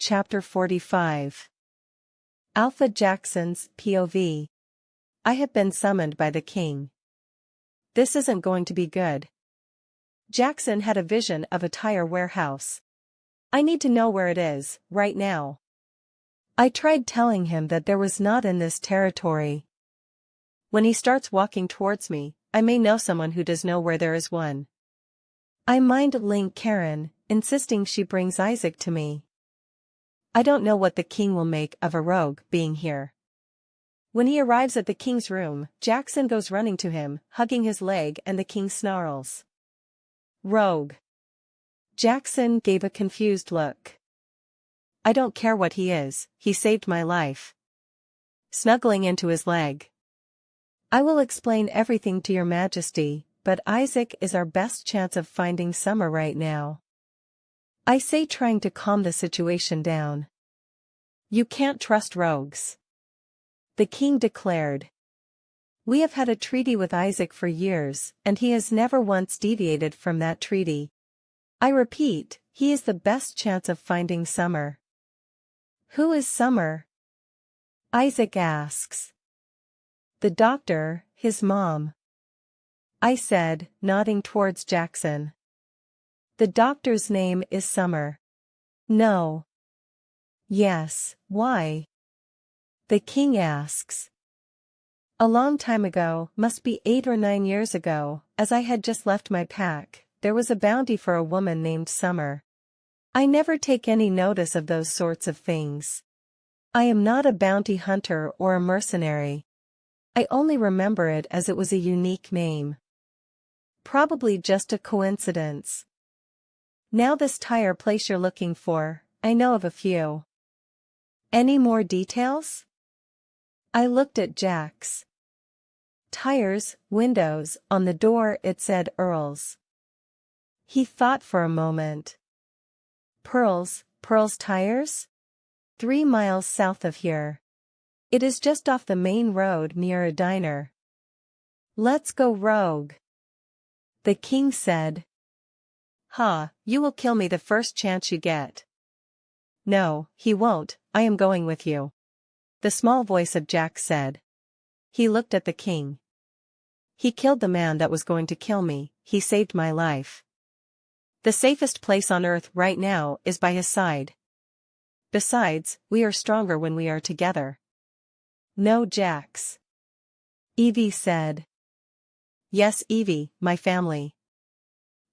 Chapter 45. Alpha Jackson's POV. I have been summoned by the king. This isn't going to be good. Jackson had a vision of a tire warehouse. I need to know where it is, right now. I tried telling him that there was not in this territory. When he starts walking towards me, I may know someone who does know where there is one. I mind-link Karen, insisting she brings Isaac to me. I don't know what the king will make of a rogue being here. When he arrives at the king's room, Jackson goes running to him, hugging his leg, and the king snarls. Rogue. Jackson gave a confused look. I don't care what he is, he saved my life. Snuggling into his leg. I will explain everything to your majesty, but Isaac is our best chance of finding Summer right now. I say, trying to calm the situation down. You can't trust rogues. The king declared. We have had a treaty with Isaac for years, and he has never once deviated from that treaty. I repeat, he is the best chance of finding Summer. Who is Summer? Isaac asks. The doctor, his mom. I said, nodding towards Jackson. The doctor's name is Summer. No. Yes, why? The king asks. A long time ago, must be 8 or 9 years ago, as I had just left my pack, there was a bounty for a woman named Summer. I never take any notice of those sorts of things. I am not a bounty hunter or a mercenary. I only remember it as it was a unique name. Probably just a coincidence. Now this tire place you're looking for, I know of a few. Any more details? I looked at Jack's. Tires, windows, on the door it said Earl's. He thought for a moment. Pearl's Tires? 3 miles south of here. It is just off the main road near a diner. Let's go rogue. The king said. Ha, you will kill me the first chance you get. No, he won't, I am going with you. The small voice of Jack said. He looked at the king. He killed the man that was going to kill me, he saved my life. The safest place on earth right now is by his side. Besides, we are stronger when we are together. No, Jax. Evie said. Yes, Evie, my family.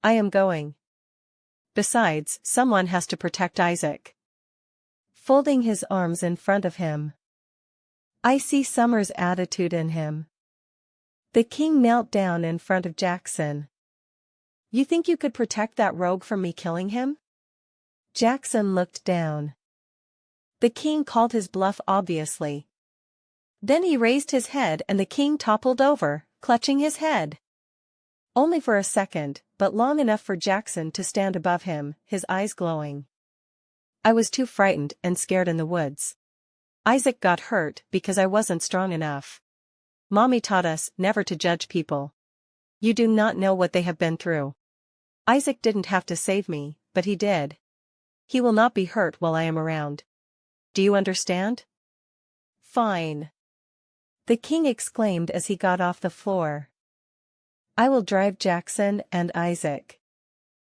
I am going. Besides, someone has to protect Isaac. Folding his arms in front of him. I see Summer's attitude in him. The king knelt down in front of Jackson. You think you could protect that rogue from me killing him? Jackson looked down. The king called his bluff obviously. Then he raised his head and the king toppled over, clutching his head. Only for a second, but long enough for Jackson to stand above him, his eyes glowing. I was too frightened and scared in the woods. Isaac got hurt because I wasn't strong enough. Mommy taught us never to judge people. You do not know what they have been through. Isaac didn't have to save me, but he did. He will not be hurt while I am around. Do you understand? Fine. The king exclaimed as he got off the floor. I will drive Jackson and Isaac.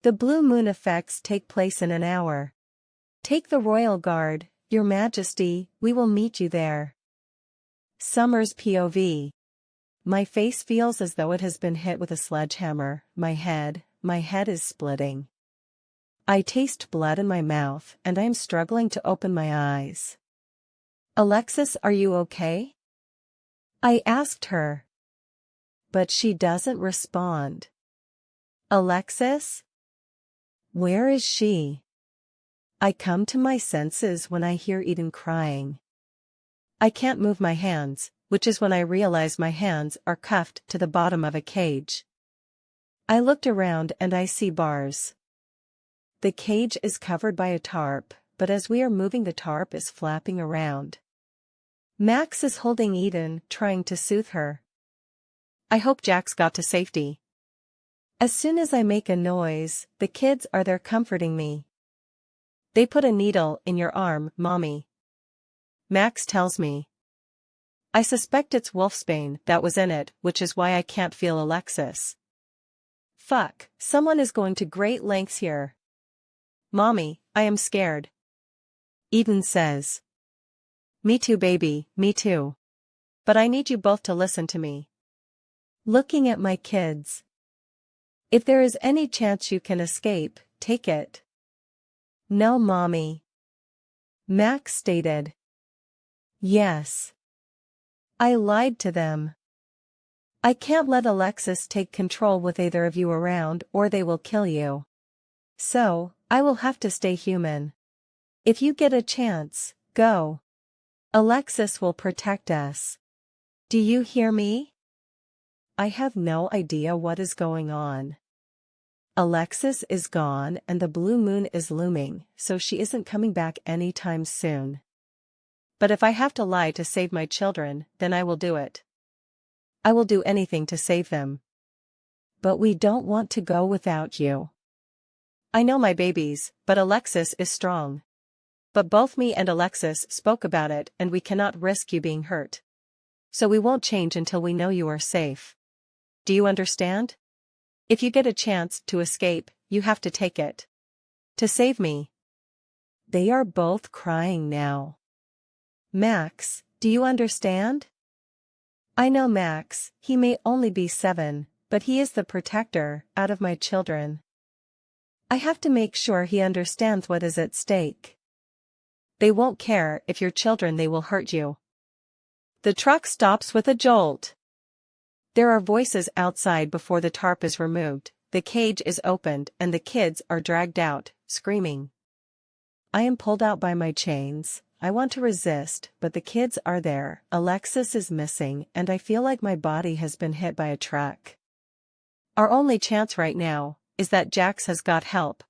The blue moon effects take place in an hour. Take the royal guard, your majesty, we will meet you there. Summer's POV. My face feels as though it has been hit with a sledgehammer, my head is splitting. I taste blood in my mouth and I am struggling to open my eyes. Alexis, are you okay? I asked her. But she doesn't respond. Alexis? Where is she? I come to my senses when I hear Eden crying. I can't move my hands, which is when I realize my hands are cuffed to the bottom of a cage. I looked around and I see bars. The cage is covered by a tarp, but as we are moving the tarp is flapping around. Max is holding Eden, trying to soothe her. I hope Jack's got to safety. As soon as I make a noise, the kids are there comforting me. They put a needle in your arm, Mommy. Max tells me. I suspect it's wolfsbane that was in it, which is why I can't feel Alexis. Fuck, someone is going to great lengths here. Mommy, I am scared. Eden says. Me too, baby, me too. But I need you both to listen to me. Looking at my kids. If there is any chance you can escape, take it. No, Mommy. Max stated. Yes. I lied to them. I can't let Alexis take control with either of you around or they will kill you. So, I will have to stay human. If you get a chance, go. Alexis will protect us. Do you hear me? I have no idea what is going on. Alexis is gone and the blue moon is looming, so she isn't coming back anytime soon. But if I have to lie to save my children, then I will do it. I will do anything to save them. But we don't want to go without you. I know my babies, but Alexis is strong. But both me and Alexis spoke about it and we cannot risk you being hurt. So we won't change until we know you are safe. Do you understand? If you get a chance to escape, you have to take it. To save me. They are both crying now. Max, do you understand? I know Max, he may only be 7, but he is the protector out of my children. I have to make sure he understands what is at stake. They won't care if you're children, they will hurt you. The truck stops with a jolt. There are voices outside before the tarp is removed, the cage is opened and the kids are dragged out, screaming. I am pulled out by my chains. I want to resist, but the kids are there, Alexis is missing, and I feel like my body has been hit by a truck. Our only chance right now is that Jax has got help.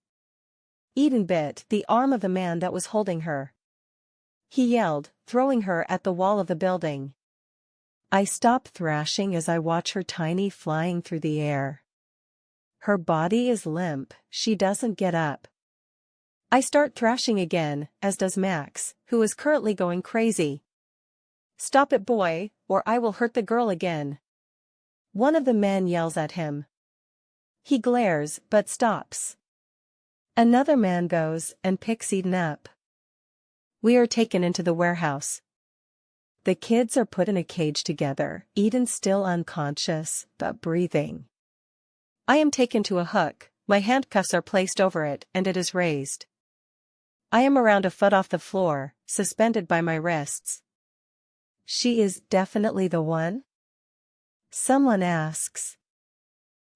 Eden bit the arm of the man that was holding her. He yelled, throwing her at the wall of the building. I stop thrashing as I watch her tiny flying through the air. Her body is limp, she doesn't get up. I start thrashing again, as does Max, who is currently going crazy. Stop it, boy, or I will hurt the girl again. One of the men yells at him. He glares, but stops. Another man goes and picks Eden up. We are taken into the warehouse. The kids are put in a cage together, Eden still unconscious, but breathing. I am taken to a hook, my handcuffs are placed over it and it is raised. I am around a foot off the floor, suspended by my wrists. She is definitely the one? Someone asks.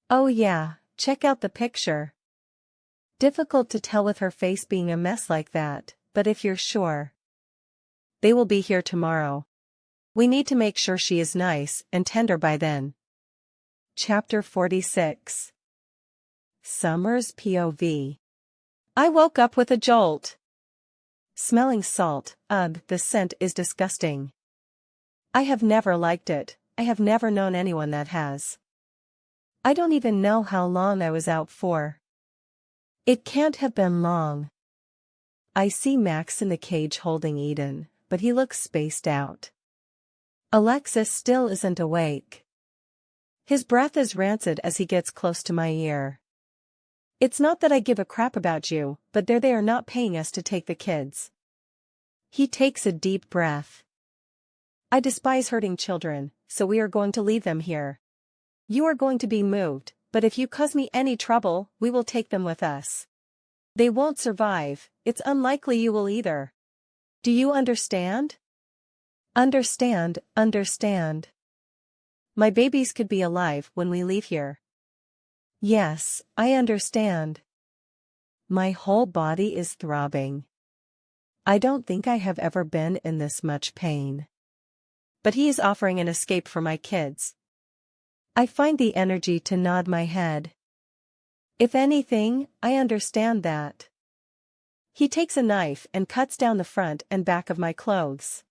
Oh yeah, check out the picture. Difficult to tell with her face being a mess like that, but if you're sure. They will be here tomorrow. We need to make sure she is nice and tender by then. Chapter 46. Summer's POV. I woke up with a jolt. Smelling salt, ugh, the scent is disgusting. I have never liked it, I have never known anyone that has. I don't even know how long I was out for. It can't have been long. I see Max in the cage holding Eden, but he looks spaced out. Alexis still isn't awake. His breath is rancid as he gets close to my ear. It's not that I give a crap about you, but they are not paying us to take the kids. He takes a deep breath. I despise hurting children, so we are going to leave them here. You are going to be moved, but if you cause me any trouble, we will take them with us. They won't survive, it's unlikely you will either. Do you understand? Understand. My babies could be alive when we leave here. Yes, I understand. My whole body is throbbing. I don't think I have ever been in this much pain. But he is offering an escape for my kids. I find the energy to nod my head. If anything, I understand that. He takes a knife and cuts down the front and back of my clothes.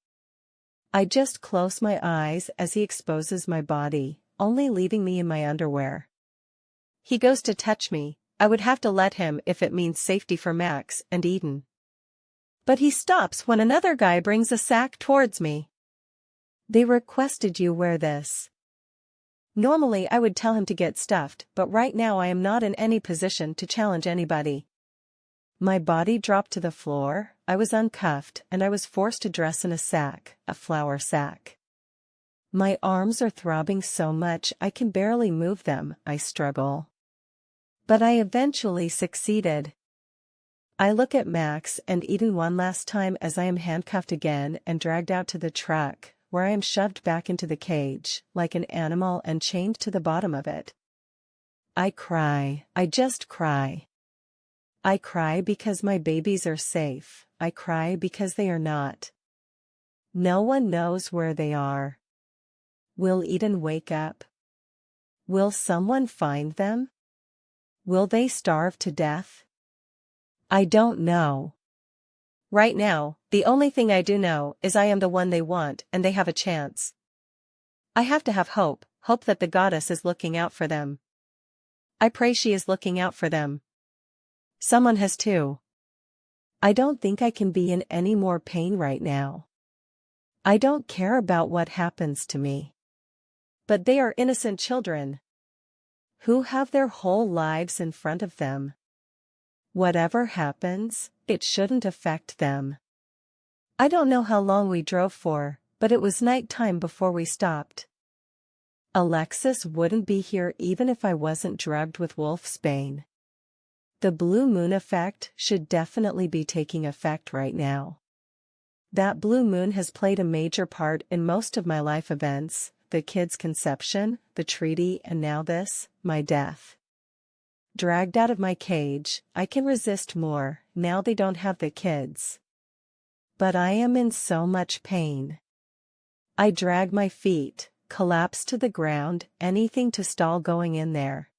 I just close my eyes as he exposes my body, only leaving me in my underwear. He goes to touch me, I would have to let him if it means safety for Max and Eden. But he stops when another guy brings a sack towards me. They requested you wear this. Normally I would tell him to get stuffed, but right now I am not in any position to challenge anybody. My body dropped to the floor, I was uncuffed, and I was forced to dress in a sack, a flour sack. My arms are throbbing so much I can barely move them, I struggle. But I eventually succeeded. I look at Max and Eden one last time as I am handcuffed again and dragged out to the truck, where I am shoved back into the cage, like an animal and chained to the bottom of it. I cry, I just cry. I cry because my babies are safe, I cry because they are not. No one knows where they are. Will Eden wake up? Will someone find them? Will they starve to death? I don't know. Right now, the only thing I do know is I am the one they want and they have a chance. I have to have hope, hope that the goddess is looking out for them. I pray she is looking out for them. Someone has to. I don't think I can be in any more pain right now. I don't care about what happens to me. But they are innocent children who have their whole lives in front of them. Whatever happens, it shouldn't affect them. I don't know how long we drove for, but it was nighttime before we stopped. Alexis wouldn't be here even if I wasn't drugged with wolfsbane. The blue moon effect should definitely be taking effect right now. That blue moon has played a major part in most of my life events, the kid's conception, the treaty, and now this, my death. Dragged out of my cage, I can resist more, now they don't have the kids. But I am in so much pain. I drag my feet, collapse to the ground, anything to stall going in there.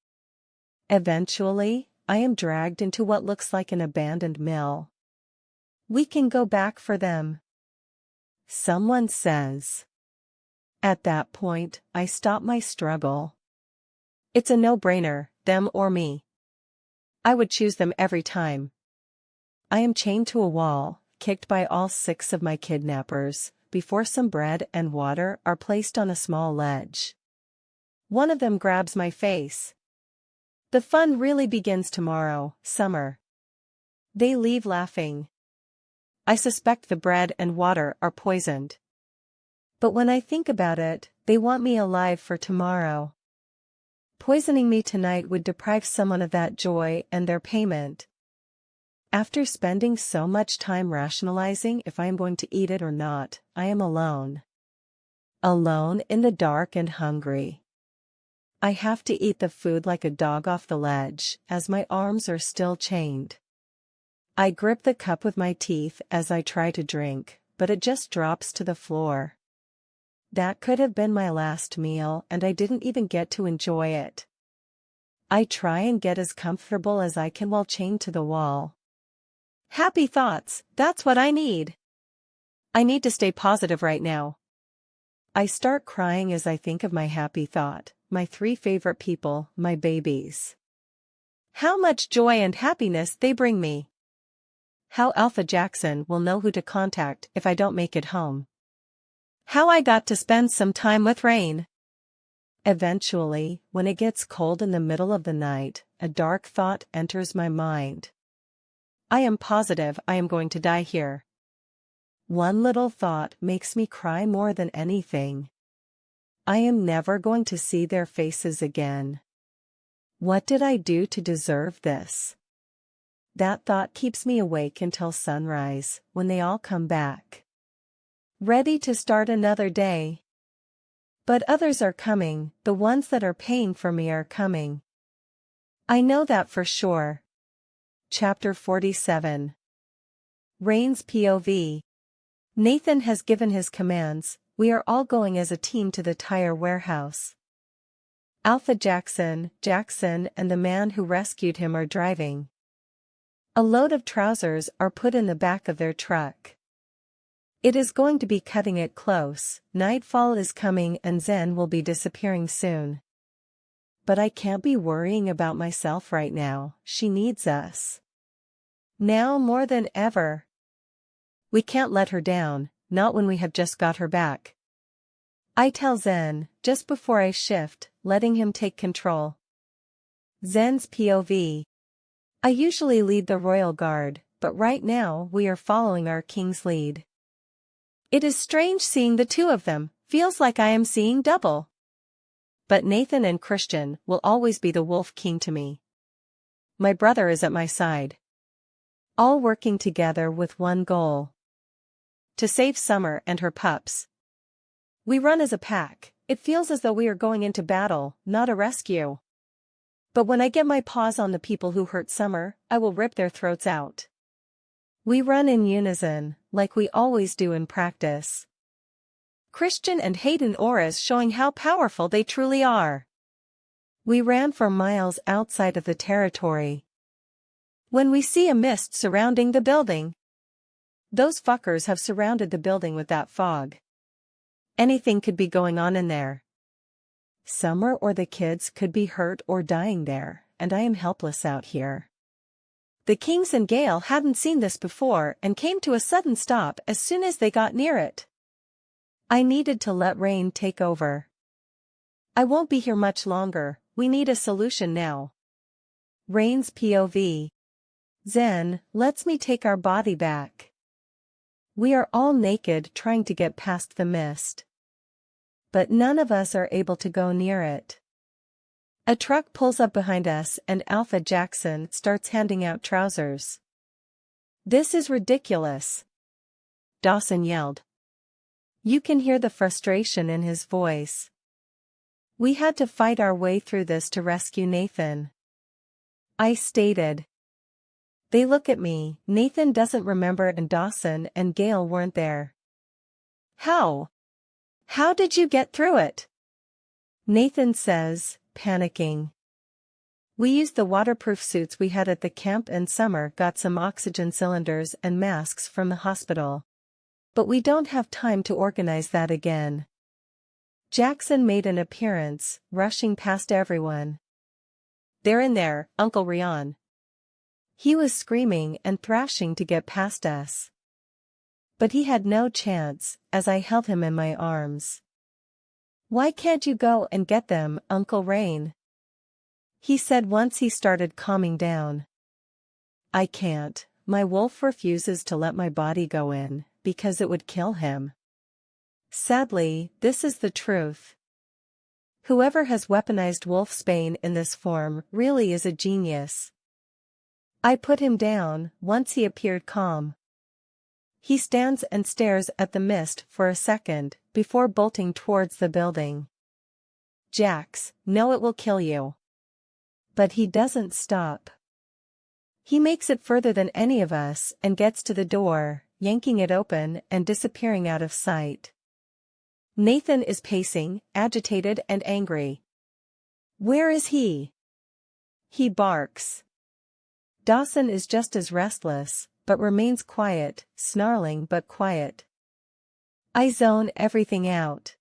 Eventually, I am dragged into what looks like an abandoned mill. We can go back for them, someone says. At that point, I stop my struggle. It's a no-brainer, them or me. I would choose them every time. I am chained to a wall, kicked by all 6 of my kidnappers, before some bread and water are placed on a small ledge. One of them grabs my face. The fun really begins tomorrow, Summer. They leave laughing. I suspect the bread and water are poisoned. But when I think about it, they want me alive for tomorrow. Poisoning me tonight would deprive someone of that joy and their payment. After spending so much time rationalizing if I am going to eat it or not, I am alone. Alone in the dark and hungry. I have to eat the food like a dog off the ledge, as my arms are still chained. I grip the cup with my teeth as I try to drink, but it just drops to the floor. That could have been my last meal and I didn't even get to enjoy it. I try and get as comfortable as I can while chained to the wall. Happy thoughts, that's what I need. I need to stay positive right now. I start crying as I think of my happy thought, my 3 favorite people, my babies. How much joy and happiness they bring me. How Alpha Jackson will know who to contact if I don't make it home. How I got to spend some time with Rain. Eventually, when it gets cold in the middle of the night, a dark thought enters my mind. I am positive I am going to die here. One little thought makes me cry more than anything. I am never going to see their faces again. What did I do to deserve this? That thought keeps me awake until sunrise, when they all come back. Ready to start another day. But others are coming, the ones that are paying for me are coming. I know that for sure. Chapter 47. Rain's POV. Nathan has given his commands, we are all going as a team to the tire warehouse. Alpha Jackson, and the man who rescued him are driving. A load of trousers are put in the back of their truck. It is going to be cutting it close, nightfall is coming and Zen will be disappearing soon. But I can't be worrying about myself right now, she needs us. Now more than ever. We can't let her down, not when we have just got her back. I tell Zen, just before I shift, letting him take control. Zen's POV. I usually lead the royal guard, but right now we are following our king's lead. It is strange seeing the two of them, feels like I am seeing double. But Nathan and Christian will always be the Wolf King to me. My brother is at my side. All working together with one goal. To save Summer and her pups. We run as a pack, it feels as though we are going into battle, not a rescue. But when I get my paws on the people who hurt Summer, I will rip their throats out. We run in unison, like we always do in practice. Christian and Hayden auras showing how powerful they truly are. We ran for miles outside of the territory. When we see a mist surrounding the building. Those fuckers have surrounded the building with that fog. Anything could be going on in there. Summer or the kids could be hurt or dying there, and I am helpless out here. The Kings and Gale hadn't seen this before and came to a sudden stop as soon as they got near it. I needed to let Rain take over. I won't be here much longer, we need a solution now. Rain's POV. Zen, lets me take our body back. We are all naked trying to get past the mist. But none of us are able to go near it. A truck pulls up behind us and Alpha Jackson starts handing out trousers. This is ridiculous. Dawson yelled. You can hear the frustration in his voice. We had to fight our way through this to rescue Nathan. I stated. They look at me, Nathan doesn't remember and Dawson and Gale weren't there. How? How did you get through it? Nathan says, panicking. We used the waterproof suits we had at the camp and Summer got some oxygen cylinders and masks from the hospital. But we don't have time to organize that again. Jackson made an appearance, rushing past everyone. They're in there, Uncle Rion. He was screaming and thrashing to get past us. But he had no chance, as I held him in my arms. Why can't you go and get them, Uncle Rain? He said once he started calming down. I can't, my wolf refuses to let my body go in, because it would kill him. Sadly, this is the truth. Whoever has weaponized Wolfsbane in this form really is a genius. I put him down, once he appeared calm. He stands and stares at the mist for a second, before bolting towards the building. Jax, no, it will kill you. But he doesn't stop. He makes it further than any of us and gets to the door, yanking it open and disappearing out of sight. Nathan is pacing, agitated and angry. Where is he? He barks. Dawson is just as restless, but remains quiet, snarling but quiet. I zone everything out.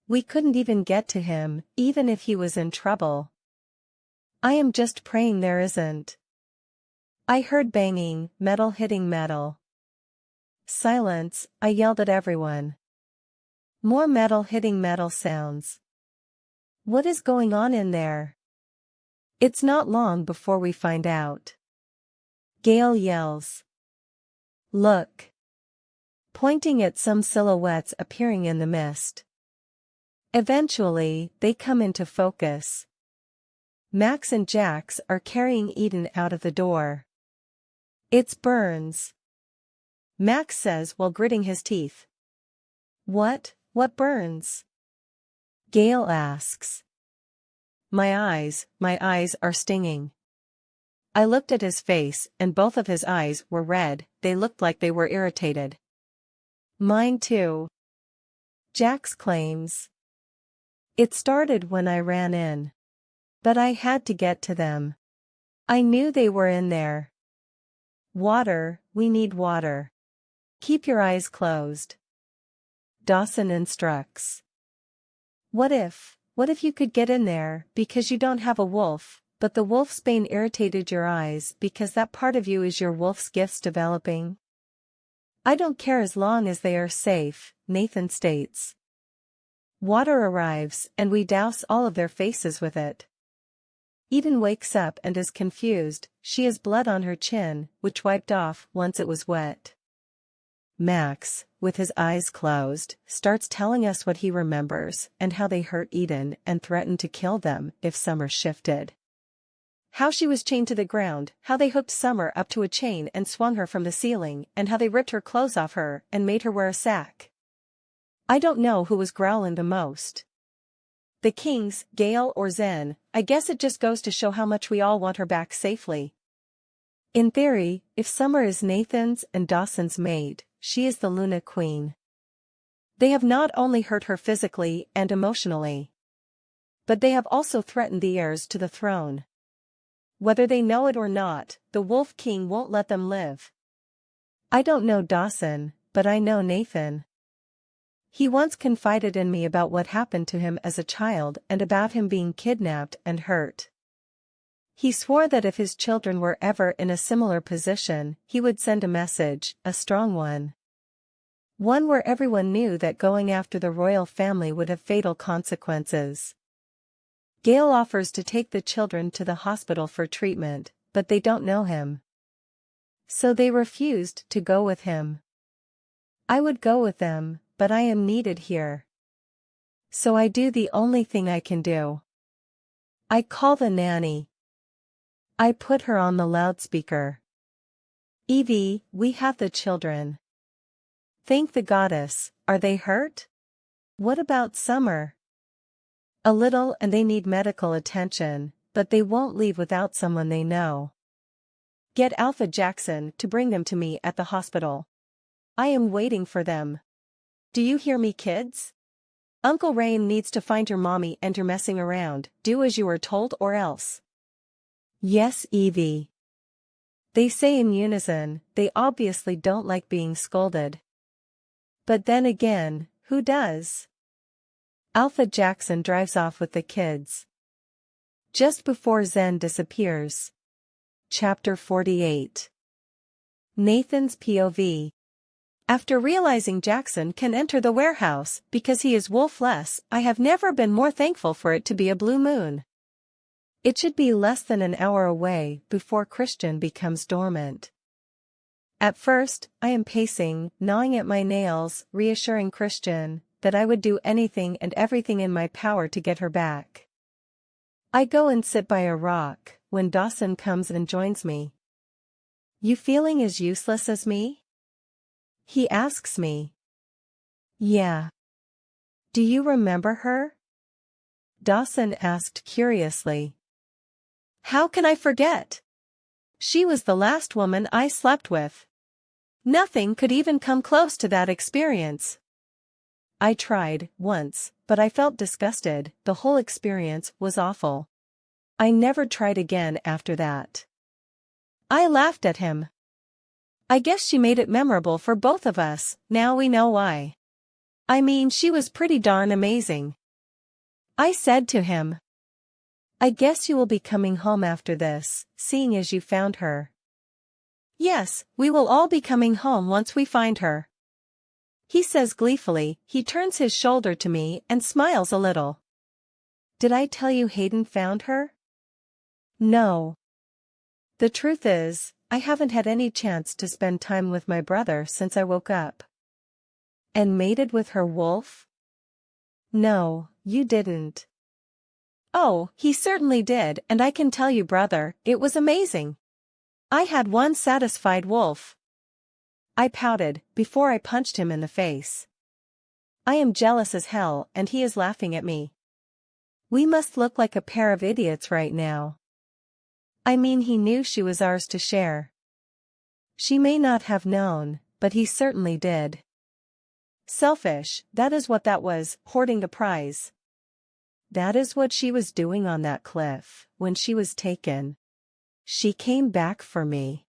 We couldn't even get to him, even if he was in trouble. I am just praying there isn't. I heard banging, metal hitting metal. Silence, I yelled at everyone. More metal hitting metal sounds. What is going on in there? It's not long before we find out. Gale yells. Look. Pointing at some silhouettes appearing in the mist. Eventually, they come into focus. Max and Jax are carrying Eden out of the door. It's Burns. Max says while gritting his teeth. What burns? Gale asks. My eyes are stinging. I looked at his face and both of his eyes were red, they looked like they were irritated. Mine too. Jax claims. It started when I ran in. But I had to get to them. I knew they were in there. Water, we need water. Keep your eyes closed. Dawson instructs. What if you could get in there, because you don't have a wolf, but the wolfsbane irritated your eyes because that part of you is your wolf's gifts developing? I don't care as long as they are safe, Nathan states. Water arrives and we douse all of their faces with it. Eden wakes up and is confused. She has blood on her chin, which wiped off once it was wet. Max, with his eyes closed, starts telling us what he remembers and how they hurt Eden and threatened to kill them if Summer shifted. How she was chained to the ground, how they hooked Summer up to a chain and swung her from the ceiling, and how they ripped her clothes off her and made her wear a sack. I don't know who was growling the most. The Kings, Gale or Zen. I guess it just goes to show how much we all want her back safely. In theory, if Summer is Nathan's and Dawson's maid, she is the Luna Queen. They have not only hurt her physically and emotionally, but they have also threatened the heirs to the throne. Whether they know it or not, the Wolf King won't let them live. I don't know Dawson, but I know Nathan. He once confided in me about what happened to him as a child and about him being kidnapped and hurt. He swore that if his children were ever in a similar position, he would send a message, a strong one. One where everyone knew that going after the royal family would have fatal consequences. Gale offers to take the children to the hospital for treatment, but they don't know him. So they refused to go with him. I would go with them, but I am needed here. So I do the only thing I can do. I call the nanny. I put her on the loudspeaker. Evie, we have the children. Thank the goddess. Are they hurt? What about Summer? A little, and they need medical attention, but they won't leave without someone they know. Get Alpha Jackson to bring them to me at the hospital. I am waiting for them. Do you hear me, kids? Uncle Rain needs to find your mommy and you're messing around. Do as you are told or else. Yes, Evie. They say in unison. They obviously don't like being scolded. But then again, who does? Alpha Jackson drives off with the kids. Just before Zen disappears. Chapter 48. Nathan's POV. After realizing Jackson can enter the warehouse because he is wolfless, I have never been more thankful for it to be a blue moon. It should be less than an hour away before Christian becomes dormant. At first, I am pacing, gnawing at my nails, reassuring Christian that I would do anything and everything in my power to get her back. I go and sit by a rock when Dawson comes and joins me. You feeling as useless as me? He asks me. Yeah. Do you remember her? Dawson asked curiously. How can I forget? She was the last woman I slept with. Nothing could even come close to that experience. I tried, once, but I felt disgusted. The whole experience was awful. I never tried again after that. I laughed at him. I guess she made it memorable for both of us, now we know why. I mean, she was pretty darn amazing. I said to him. I guess you will be coming home after this, seeing as you found her. Yes, we will all be coming home once we find her. He says gleefully. He turns his shoulder to me and smiles a little. Did I tell you Hayden found her? No. The truth is, I haven't had any chance to spend time with my brother since I woke up. And mated with her wolf? No, you didn't. Oh, he certainly did, and I can tell you, brother, it was amazing. I had one satisfied wolf. I pouted, before I punched him in the face. I am jealous as hell, and he is laughing at me. We must look like a pair of idiots right now. I mean, he knew she was ours to share. She may not have known, but he certainly did. Selfish, that is what that was, hoarding the prize. That is what she was doing on that cliff, when she was taken. She came back for me.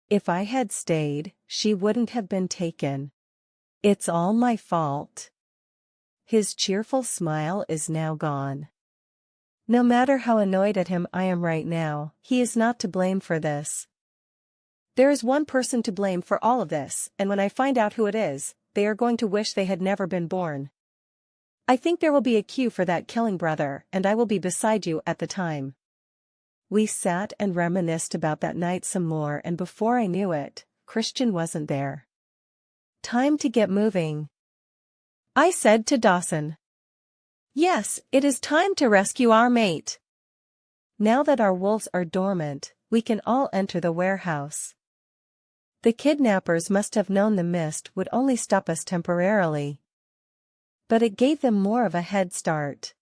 If I had stayed, she wouldn't have been taken. It's all my fault. His cheerful smile is now gone. No matter how annoyed at him I am right now, he is not to blame for this. There is one person to blame for all of this, and when I find out who it is, they are going to wish they had never been born. I think there will be a queue for that killing brother, and I will be beside you at the time." We sat and reminisced about that night some more, and before I knew it, Christian wasn't there. "Time to get moving," I said to Dawson. "Yes, it is time to rescue our mate. Now that our wolves are dormant, we can all enter the warehouse." The kidnappers must have known the mist would only stop us temporarily. But it gave them more of a head start.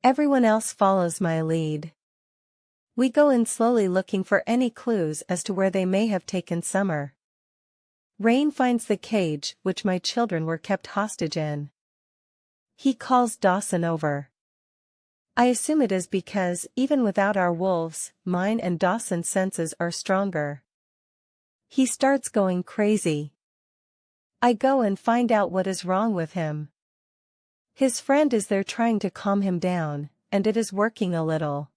Everyone else follows my lead. We go in slowly, looking for any clues as to where they may have taken Summer. Rain finds the cage which my children were kept hostage in. He calls Dawson over. I assume it is because, even without our wolves, mine and Dawson's senses are stronger. He starts going crazy. I go and find out what is wrong with him. His friend is there trying to calm him down, and it is working a little.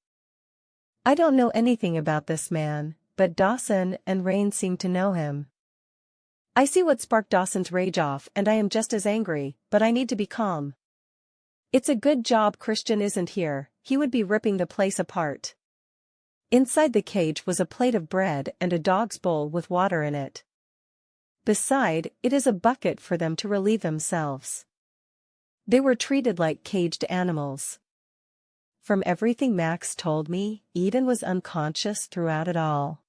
I don't know anything about this man, but Dawson and Rain seem to know him. I see what sparked Dawson's rage off, and I am just as angry, but I need to be calm. It's a good job Christian isn't here, he would be ripping the place apart. Inside the cage was a plate of bread and a dog's bowl with water in it. Beside it is a bucket for them to relieve themselves. They were treated like caged animals. From everything Max told me, Eden was unconscious throughout it all.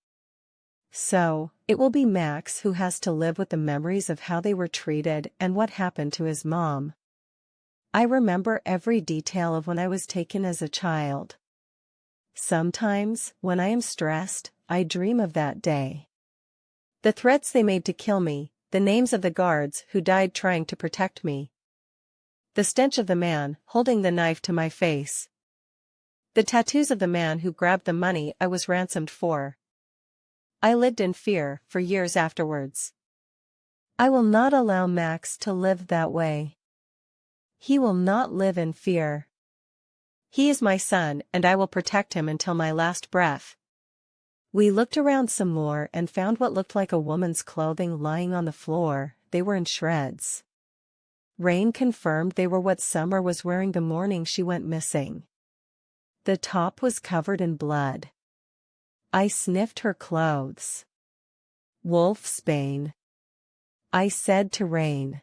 So, it will be Max who has to live with the memories of how they were treated and what happened to his mom. I remember every detail of when I was taken as a child. Sometimes, when I am stressed, I dream of that day. The threats they made to kill me, the names of the guards who died trying to protect me. The stench of the man holding the knife to my face. The tattoos of the man who grabbed the money I was ransomed for. I lived in fear for years afterwards. I will not allow Max to live that way. He will not live in fear. He is my son, and I will protect him until my last breath. We looked around some more and found what looked like a woman's clothing lying on the floor. They were in shreds. Rain confirmed they were what Summer was wearing the morning she went missing. The top was covered in blood. I sniffed her clothes. Wolfsbane. I said to Rain.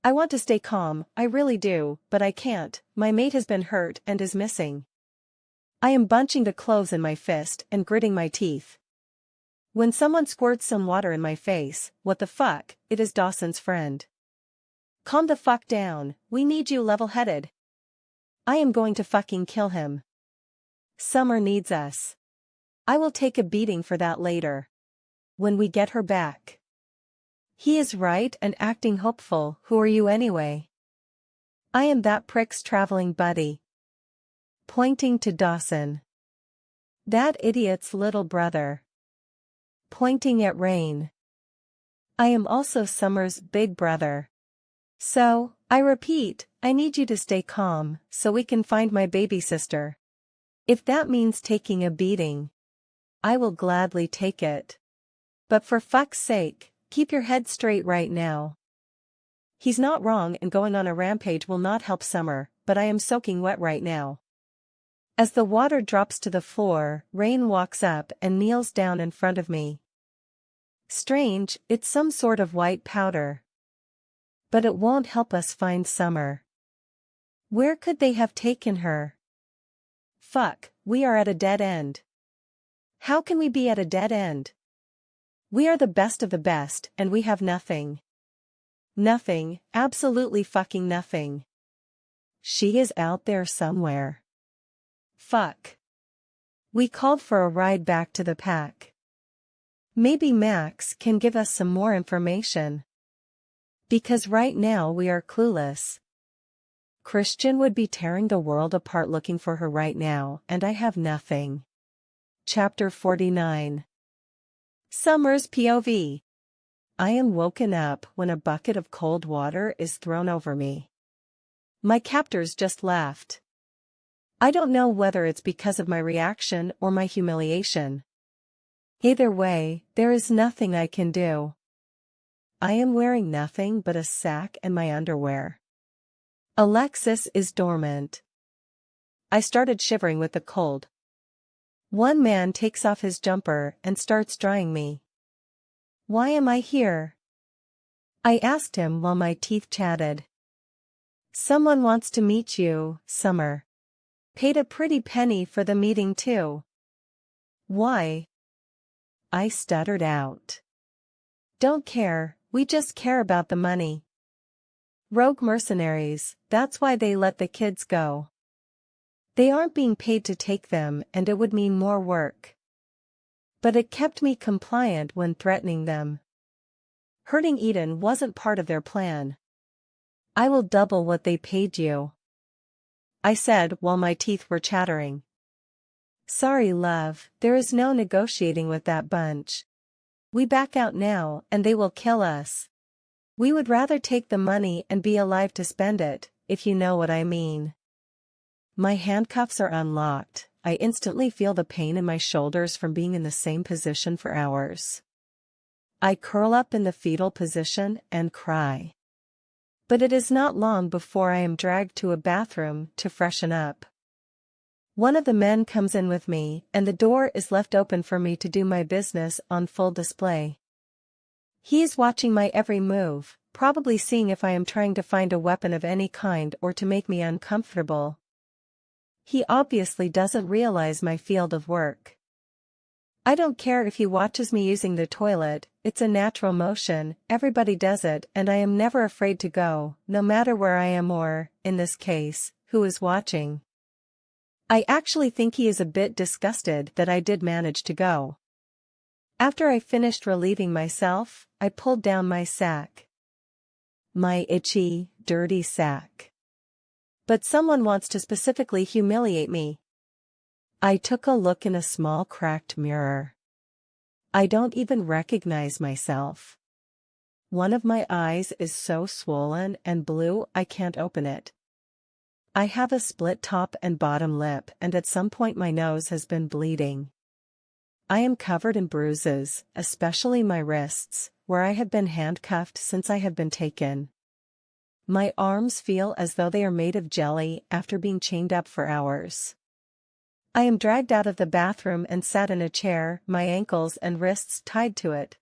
I want to stay calm, I really do, but I can't. My mate has been hurt and is missing. I am bunching the clothes in my fist and gritting my teeth. When someone squirts some water in my face, what the fuck, it is Dawson's friend. Calm the fuck down, we need you level-headed. I am going to fucking kill him. Summer needs us. I will take a beating for that later. When we get her back. He is right and acting hopeful. Who are you anyway? I am that prick's traveling buddy. Pointing to Dawson. That idiot's little brother. Pointing at Rain. I am also Summer's big brother. So, I repeat, I need you to stay calm, so we can find my baby sister. If that means taking a beating, I will gladly take it. But for fuck's sake, keep your head straight right now. He's not wrong, and going on a rampage will not help Summer, but I am soaking wet right now. As the water drops to the floor, Rain walks up and kneels down in front of me. Strange, it's some sort of white powder. But it won't help us find Summer. Where could they have taken her? Fuck, we are at a dead end. How can we be at a dead end? We are the best of the best, and we have nothing. Nothing, absolutely fucking nothing. She is out there somewhere. Fuck. We called for a ride back to the pack. Maybe Max can give us some more information. Because right now we are clueless. Christian would be tearing the world apart looking for her right now, and I have nothing. Chapter 49. Summer's POV. I am woken up when a bucket of cold water is thrown over me. My captors just laughed. I don't know whether it's because of my reaction or my humiliation. Either way, there is nothing I can do. I am wearing nothing but a sack and my underwear. Alexis is dormant. I started shivering with the cold. One man takes off his jumper and starts drying me. Why am I here? I asked him while my teeth chatted. Someone wants to meet you, Summer. Paid a pretty penny for the meeting too. Why? I stuttered out. Don't care, we just care about the money. Rogue mercenaries, that's why they let the kids go. They aren't being paid to take them and it would mean more work. But it kept me compliant when threatening them. Hurting Eden wasn't part of their plan. I will double what they paid you, I said while my teeth were chattering. Sorry, love, there is no negotiating with that bunch. We back out now and they will kill us. We would rather take the money and be alive to spend it, if you know what I mean. My handcuffs are unlocked. I instantly feel the pain in my shoulders from being in the same position for hours. I curl up in the fetal position and cry. But it is not long before I am dragged to a bathroom to freshen up. One of the men comes in with me and the door is left open for me to do my business on full display. He is watching my every move, probably seeing if I am trying to find a weapon of any kind or to make me uncomfortable. He obviously doesn't realize my field of work. I don't care if he watches me using the toilet, it's a natural motion, everybody does it and I am never afraid to go, no matter where I am or, in this case, who is watching. I actually think he is a bit disgusted that I did manage to go. After I finished relieving myself, I pulled down my sack. My itchy, dirty sack. But someone wants to specifically humiliate me. I took a look in a small cracked mirror. I don't even recognize myself. One of my eyes is so swollen and blue I can't open it. I have a split top and bottom lip and at some point my nose has been bleeding. I am covered in bruises, especially my wrists, where I have been handcuffed since I have been taken. My arms feel as though they are made of jelly after being chained up for hours. I am dragged out of the bathroom and sat in a chair, my ankles and wrists tied to it.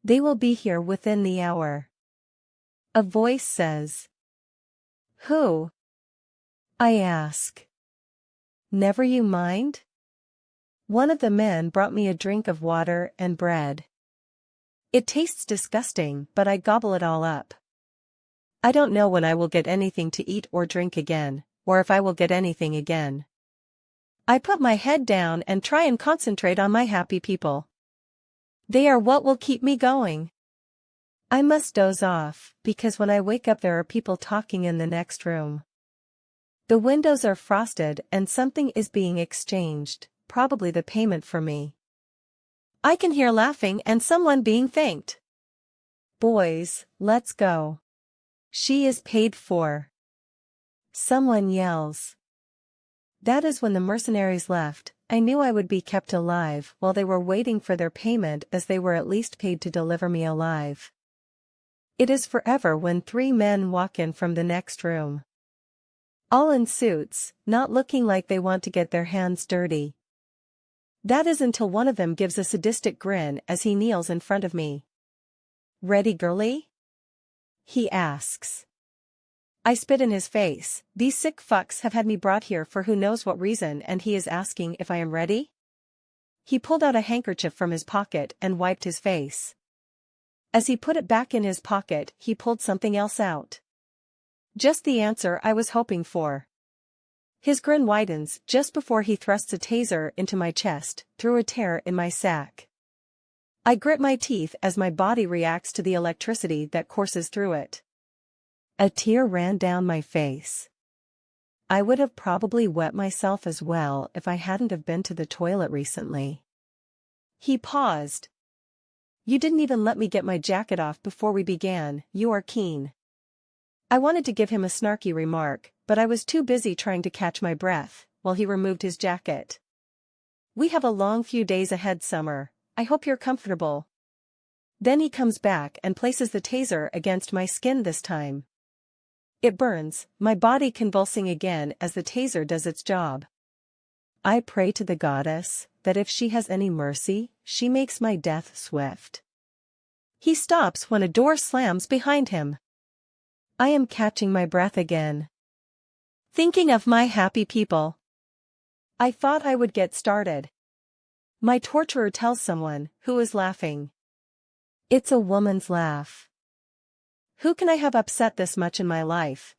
They will be here within the hour. A voice says. Who? I ask. Never you mind? One of the men brought me a drink of water and bread. It tastes disgusting, but I gobble it all up. I don't know when I will get anything to eat or drink again, or if I will get anything again. I put my head down and try and concentrate on my happy people. They are what will keep me going. I must doze off, because when I wake up there are people talking in the next room. The windows are frosted and something is being exchanged, probably the payment for me. I can hear laughing and someone being thanked. Boys, let's go. She is paid for. Someone yells. That is when the mercenaries left. I knew I would be kept alive while they were waiting for their payment as they were at least paid to deliver me alive. It is forever when 3 men walk in from the next room. All in suits, not looking like they want to get their hands dirty. That is until one of them gives a sadistic grin as he kneels in front of me. Ready, girlie? He asks. I spit in his face. These sick fucks have had me brought here for who knows what reason and he is asking if I am ready? He pulled out a handkerchief from his pocket and wiped his face. As he put it back in his pocket, he pulled something else out. Just the answer I was hoping for. His grin widens just before he thrusts a taser into my chest, through a tear in my sack. I grit my teeth as my body reacts to the electricity that courses through it. A tear ran down my face. I would have probably wet myself as well if I hadn't have been to the toilet recently. He paused. You didn't even let me get my jacket off before we began, you are keen. I wanted to give him a snarky remark, but I was too busy trying to catch my breath, while he removed his jacket. We have a long few days ahead, Summer. I hope you're comfortable. Then he comes back and places the taser against my skin this time. It burns, my body convulsing again as the taser does its job. I pray to the goddess that if she has any mercy, she makes my death swift. He stops when a door slams behind him. I am catching my breath again. Thinking of my happy people. I thought I would get started. My torturer tells someone who is laughing. It's a woman's laugh. Who can I have upset this much in my life?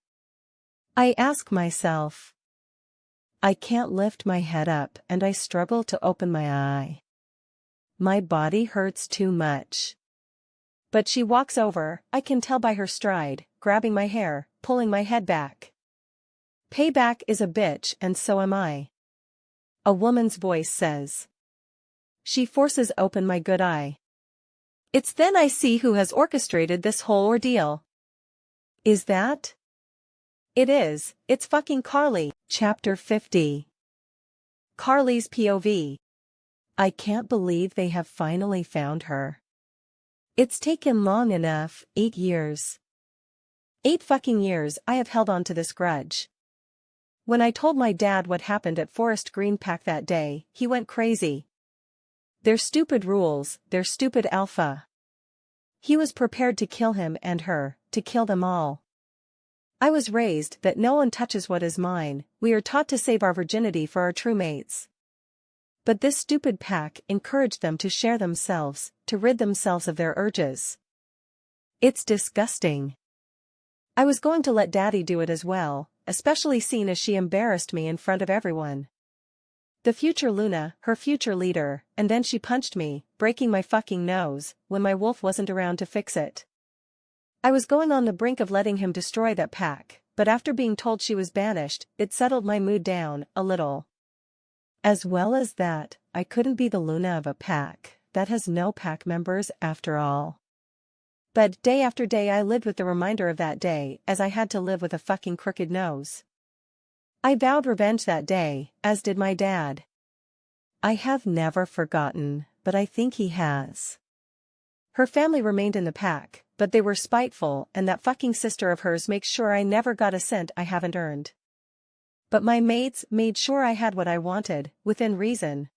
I ask myself. I can't lift my head up and I struggle to open my eye. My body hurts too much. But she walks over, I can tell by her stride, grabbing my hair, pulling my head back. Payback is a bitch and so am I. A woman's voice says. She forces open my good eye. It's then I see who has orchestrated this whole ordeal. Is that? It is, it's fucking Carly. Chapter 50. Carly's POV. I can't believe they have finally found her. It's taken long enough, 8 years. 8 fucking years I have held on to this grudge. When I told my dad what happened at Forest Green Pack that day, he went crazy. Their stupid rules, their stupid alpha. He was prepared to kill him and her, to kill them all. I was raised that no one touches what is mine, we are taught to save our virginity for our true mates. But this stupid pack encouraged them to share themselves, to rid themselves of their urges. It's disgusting. I was going to let Daddy do it as well, especially seeing as she embarrassed me in front of everyone. The future Luna, her future leader, and then she punched me, breaking my fucking nose, when my wolf wasn't around to fix it. I was going on the brink of letting him destroy that pack, but after being told she was banished, it settled my mood down, a little. As well as that, I couldn't be the Luna of a pack that has no pack members after all. But day after day I lived with the reminder of that day as I had to live with a fucking crooked nose. I vowed revenge that day, as did my dad. I have never forgotten, but I think he has. Her family remained in the pack, but they were spiteful and that fucking sister of hers makes sure I never got a cent I haven't earned. But my mates made sure I had what I wanted, within reason.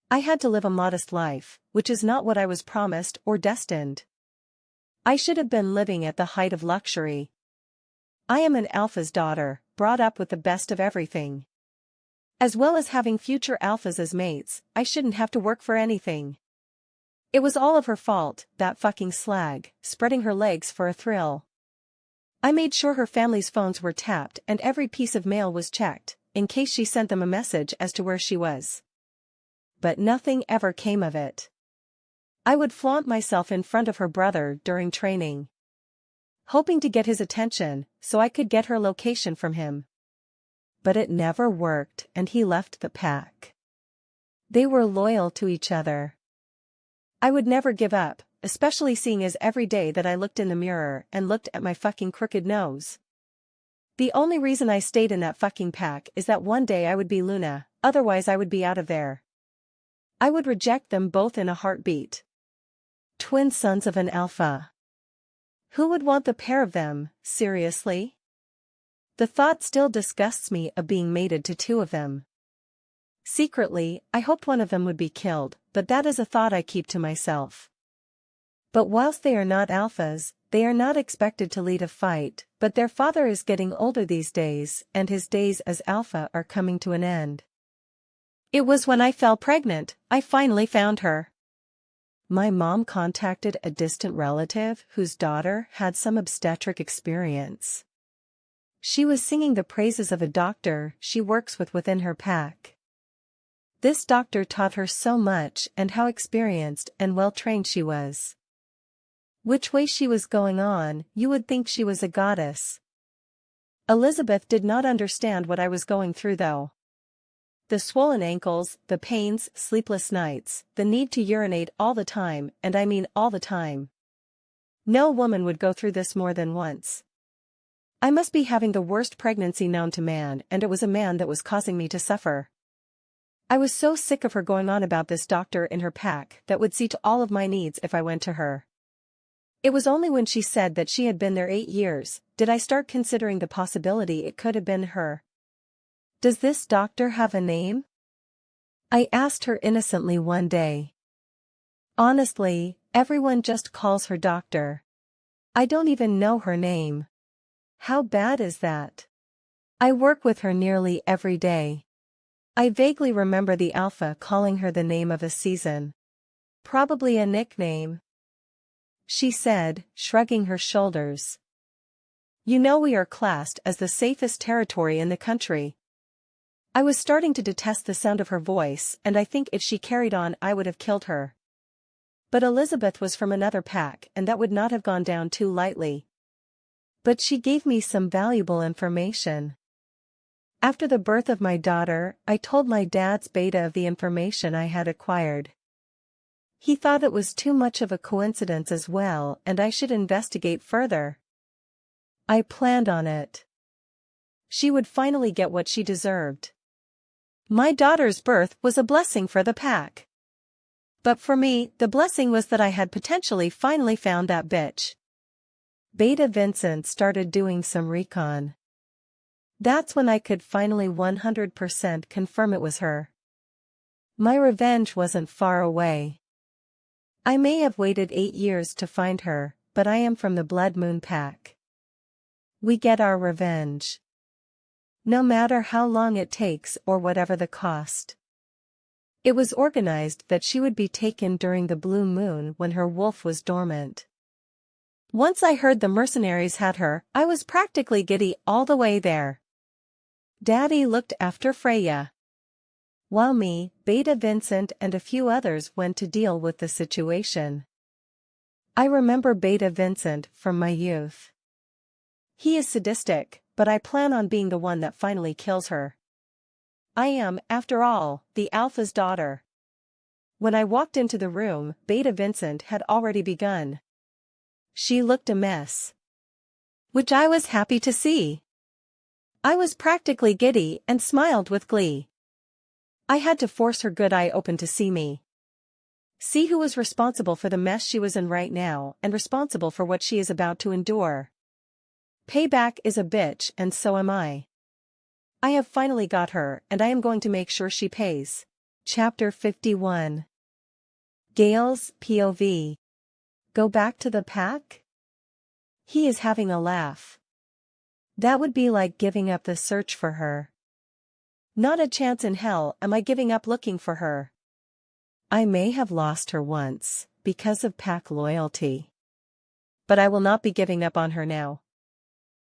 I had to live a modest life, which is not what I was promised or destined. I should have been living at the height of luxury. I am an alpha's daughter, brought up with the best of everything. As well as having future alphas as mates, I shouldn't have to work for anything. It was all of her fault, that fucking slag, spreading her legs for a thrill. I made sure her family's phones were tapped and every piece of mail was checked, in case she sent them a message as to where she was. But nothing ever came of it. I would flaunt myself in front of her brother during training, hoping to get his attention, so I could get her location from him. But it never worked and he left the pack. They were loyal to each other. I would never give up, especially seeing as every day that I looked in the mirror and looked at my fucking crooked nose. The only reason I stayed in that fucking pack is that one day I would be Luna, otherwise I would be out of there. I would reject them both in a heartbeat. Twin sons of an alpha. Who would want the pair of them, seriously? The thought still disgusts me of being mated to 2 of them. Secretly, I hoped one of them would be killed, but that is a thought I keep to myself. But whilst they are not alphas, they are not expected to lead a fight, but their father is getting older these days, and his days as alpha are coming to an end. It was when I fell pregnant, I finally found her. My mom contacted a distant relative whose daughter had some obstetric experience. She was singing the praises of a doctor she works with within her pack. This doctor taught her so much and how experienced and well-trained she was. Which way she was going on, you would think she was a goddess. Elizabeth did not understand what I was going through though. The swollen ankles, the pains, sleepless nights, the need to urinate all the time, and I mean all the time. No woman would go through this more than once. I must be having the worst pregnancy known to man, and it was a man that was causing me to suffer. I was so sick of her going on about this doctor in her pack that would see to all of my needs if I went to her. It was only when she said that she had been there 8 years, did I start considering the possibility it could have been her. "Does this doctor have a name?" I asked her innocently one day. "Honestly, everyone just calls her doctor. I don't even know her name." "How bad is that?" "I work with her nearly every day." I vaguely remember the alpha calling her the name of a season. "Probably a nickname," she said, shrugging her shoulders. "You know we are classed as the safest territory in the country." I was starting to detest the sound of her voice, and I think if she carried on I would have killed her. But Elizabeth was from another pack and that would not have gone down too lightly. But she gave me some valuable information. After the birth of my daughter, I told my dad's beta of the information I had acquired. He thought it was too much of a coincidence as well and I should investigate further. I planned on it. She would finally get what she deserved. My daughter's birth was a blessing for the pack. But for me, the blessing was that I had potentially finally found that bitch. Beta Vincent started doing some recon. That's when I could finally 100% confirm it was her. My revenge wasn't far away. I may have waited 8 years to find her, but I am from the Blood Moon pack. We get our revenge. No matter how long it takes or whatever the cost. It was organized that she would be taken during the blue moon when her wolf was dormant. Once I heard the mercenaries had her, I was practically giddy all the way there. Daddy looked after Freya, while me, Beta Vincent and a few others went to deal with the situation. I remember Beta Vincent from my youth. He is sadistic, but I plan on being the one that finally kills her. I am, after all, the Alpha's daughter. When I walked into the room, Beta Vincent had already begun. She looked a mess, which I was happy to see. I was practically giddy and smiled with glee. I had to force her good eye open to see me. See who was responsible for the mess she was in right now and responsible for what she is about to endure. Payback is a bitch and so am I. I have finally got her and I am going to make sure she pays. Chapter 51. Gale's POV. Go back to the pack? He is having a laugh. That would be like giving up the search for her. Not a chance in hell am I giving up looking for her. I may have lost her once, because of pack loyalty. But I will not be giving up on her now.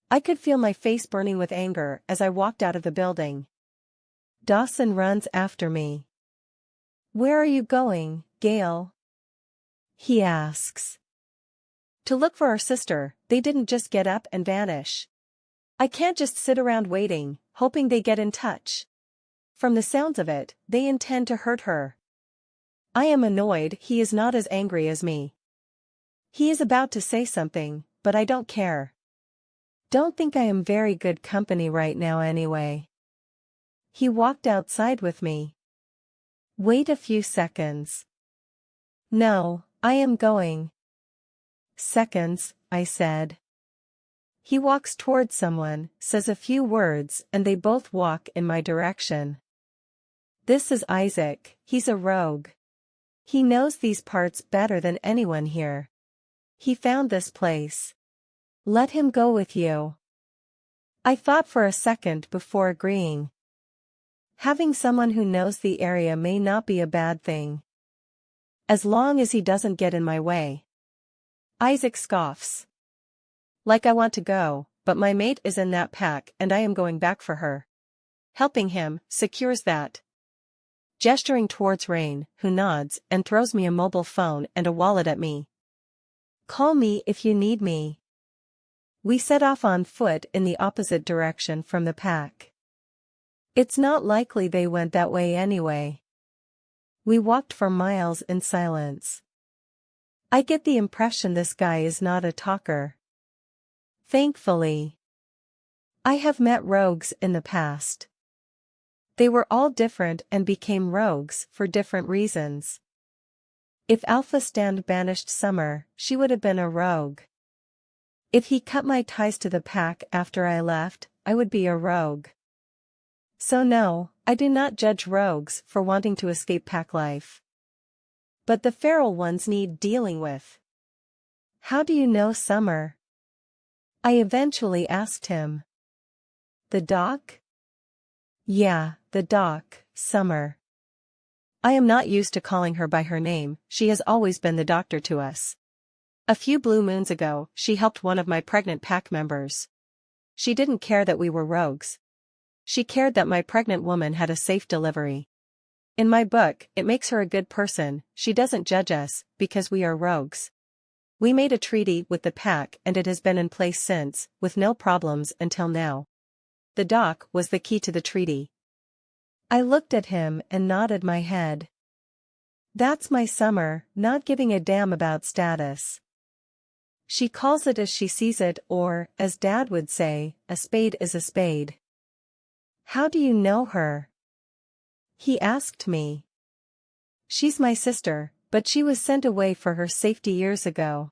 I could feel my face burning with anger as I walked out of the building. Dawson runs after me. "Where are you going, Gale?" he asks. "To look for our sister. They didn't just get up and vanish. I can't just sit around waiting, hoping they get in touch. From the sounds of it, they intend to hurt her." I am annoyed he is not as angry as me. He is about to say something, but I don't care. Don't think I am very good company right now anyway. He walked outside with me. Wait a few seconds. "No, I am going." "Seconds," I said. He walks towards someone, says a few words, and they both walk in my direction. This is Isaac, he's a rogue. He knows these parts better than anyone here. He found this place. Let him go with you. I thought for a second before agreeing. Having someone who knows the area may not be a bad thing. As long as he doesn't get in my way. Isaac scoffs. Like I want to go, but my mate is in that pack and I am going back for her. Helping him secures that. Gesturing towards Rain, who nods and throws me a mobile phone and a wallet at me. "Call me if you need me." We set off on foot in the opposite direction from the pack. It's not likely they went that way anyway. We walked for miles in silence. I get the impression this guy is not a talker. Thankfully. I have met rogues in the past. They were all different and became rogues for different reasons. If Alpha Stand banished Summer, she would have been a rogue. If he cut my ties to the pack after I left, I would be a rogue. So no, I do not judge rogues for wanting to escape pack life. But the feral ones need dealing with. How do you know Summer? I eventually asked him. The doc? Yeah, the doc, Summer. I am not used to calling her by her name, she has always been the doctor to us. A few blue moons ago, she helped one of my pregnant pack members. She didn't care that we were rogues. She cared that my pregnant woman had a safe delivery. In my book, it makes her a good person, she doesn't judge us, because we are rogues. We made a treaty with the pack and it has been in place since, with no problems until now. The doc was the key to the treaty. I looked at him and nodded my head. That's my Summer, not giving a damn about status. She calls it as she sees it or, as Dad would say, a spade is a spade. How do you know her? He asked me. She's my sister, but she was sent away for her safety years ago.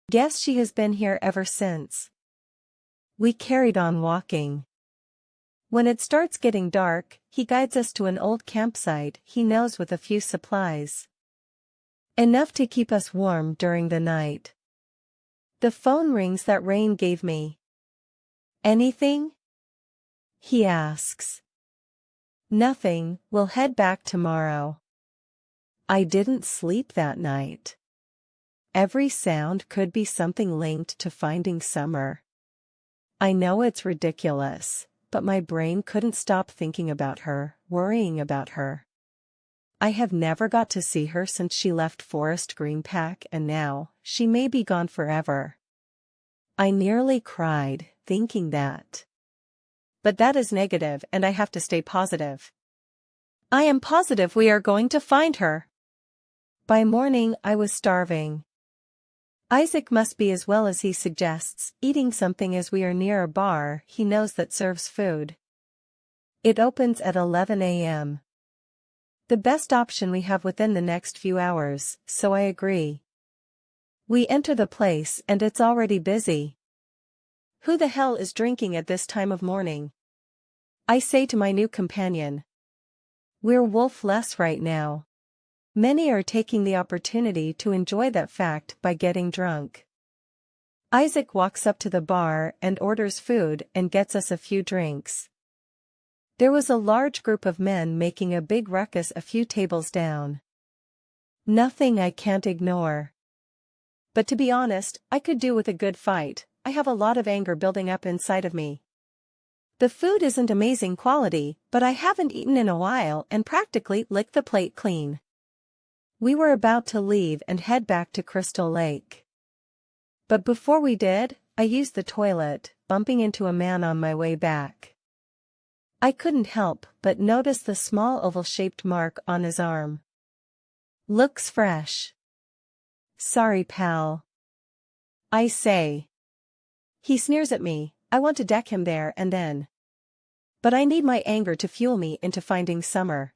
Guess she has been here ever since. We carried on walking. When it starts getting dark, he guides us to an old campsite he knows with a few supplies. Enough to keep us warm during the night. The phone rings that Rain gave me. Anything? He asks. Nothing, we'll head back tomorrow. I didn't sleep that night. Every sound could be something linked to finding Summer. I know it's ridiculous, but my brain couldn't stop thinking about her, worrying about her. I have never got to see her since she left Forest Green Pack and now, she may be gone forever. I nearly cried, thinking that. But that is negative and I have to stay positive. I am positive we are going to find her. By morning I was starving. Isaac must be as well as he suggests, eating something as we are near a bar he knows that serves food. It opens at 11 a.m. The best option we have within the next few hours, so I agree. We enter the place and it's already busy. Who the hell is drinking at this time of morning? I say to my new companion. We're wolf-less right now. Many are taking the opportunity to enjoy that fact by getting drunk. Isaac walks up to the bar and orders food and gets us a few drinks. There was a large group of men making a big ruckus a few tables down. Nothing I can't ignore. But to be honest, I could do with a good fight, I have a lot of anger building up inside of me. The food isn't amazing quality, but I haven't eaten in a while and practically licked the plate clean. We were about to leave and head back to Crystal Lake. But before we did, I used the toilet, bumping into a man on my way back. I couldn't help but notice the small oval-shaped mark on his arm. Looks fresh. Sorry, pal. I say. He sneers at me, I want to deck him there and then. But I need my anger to fuel me into finding Summer.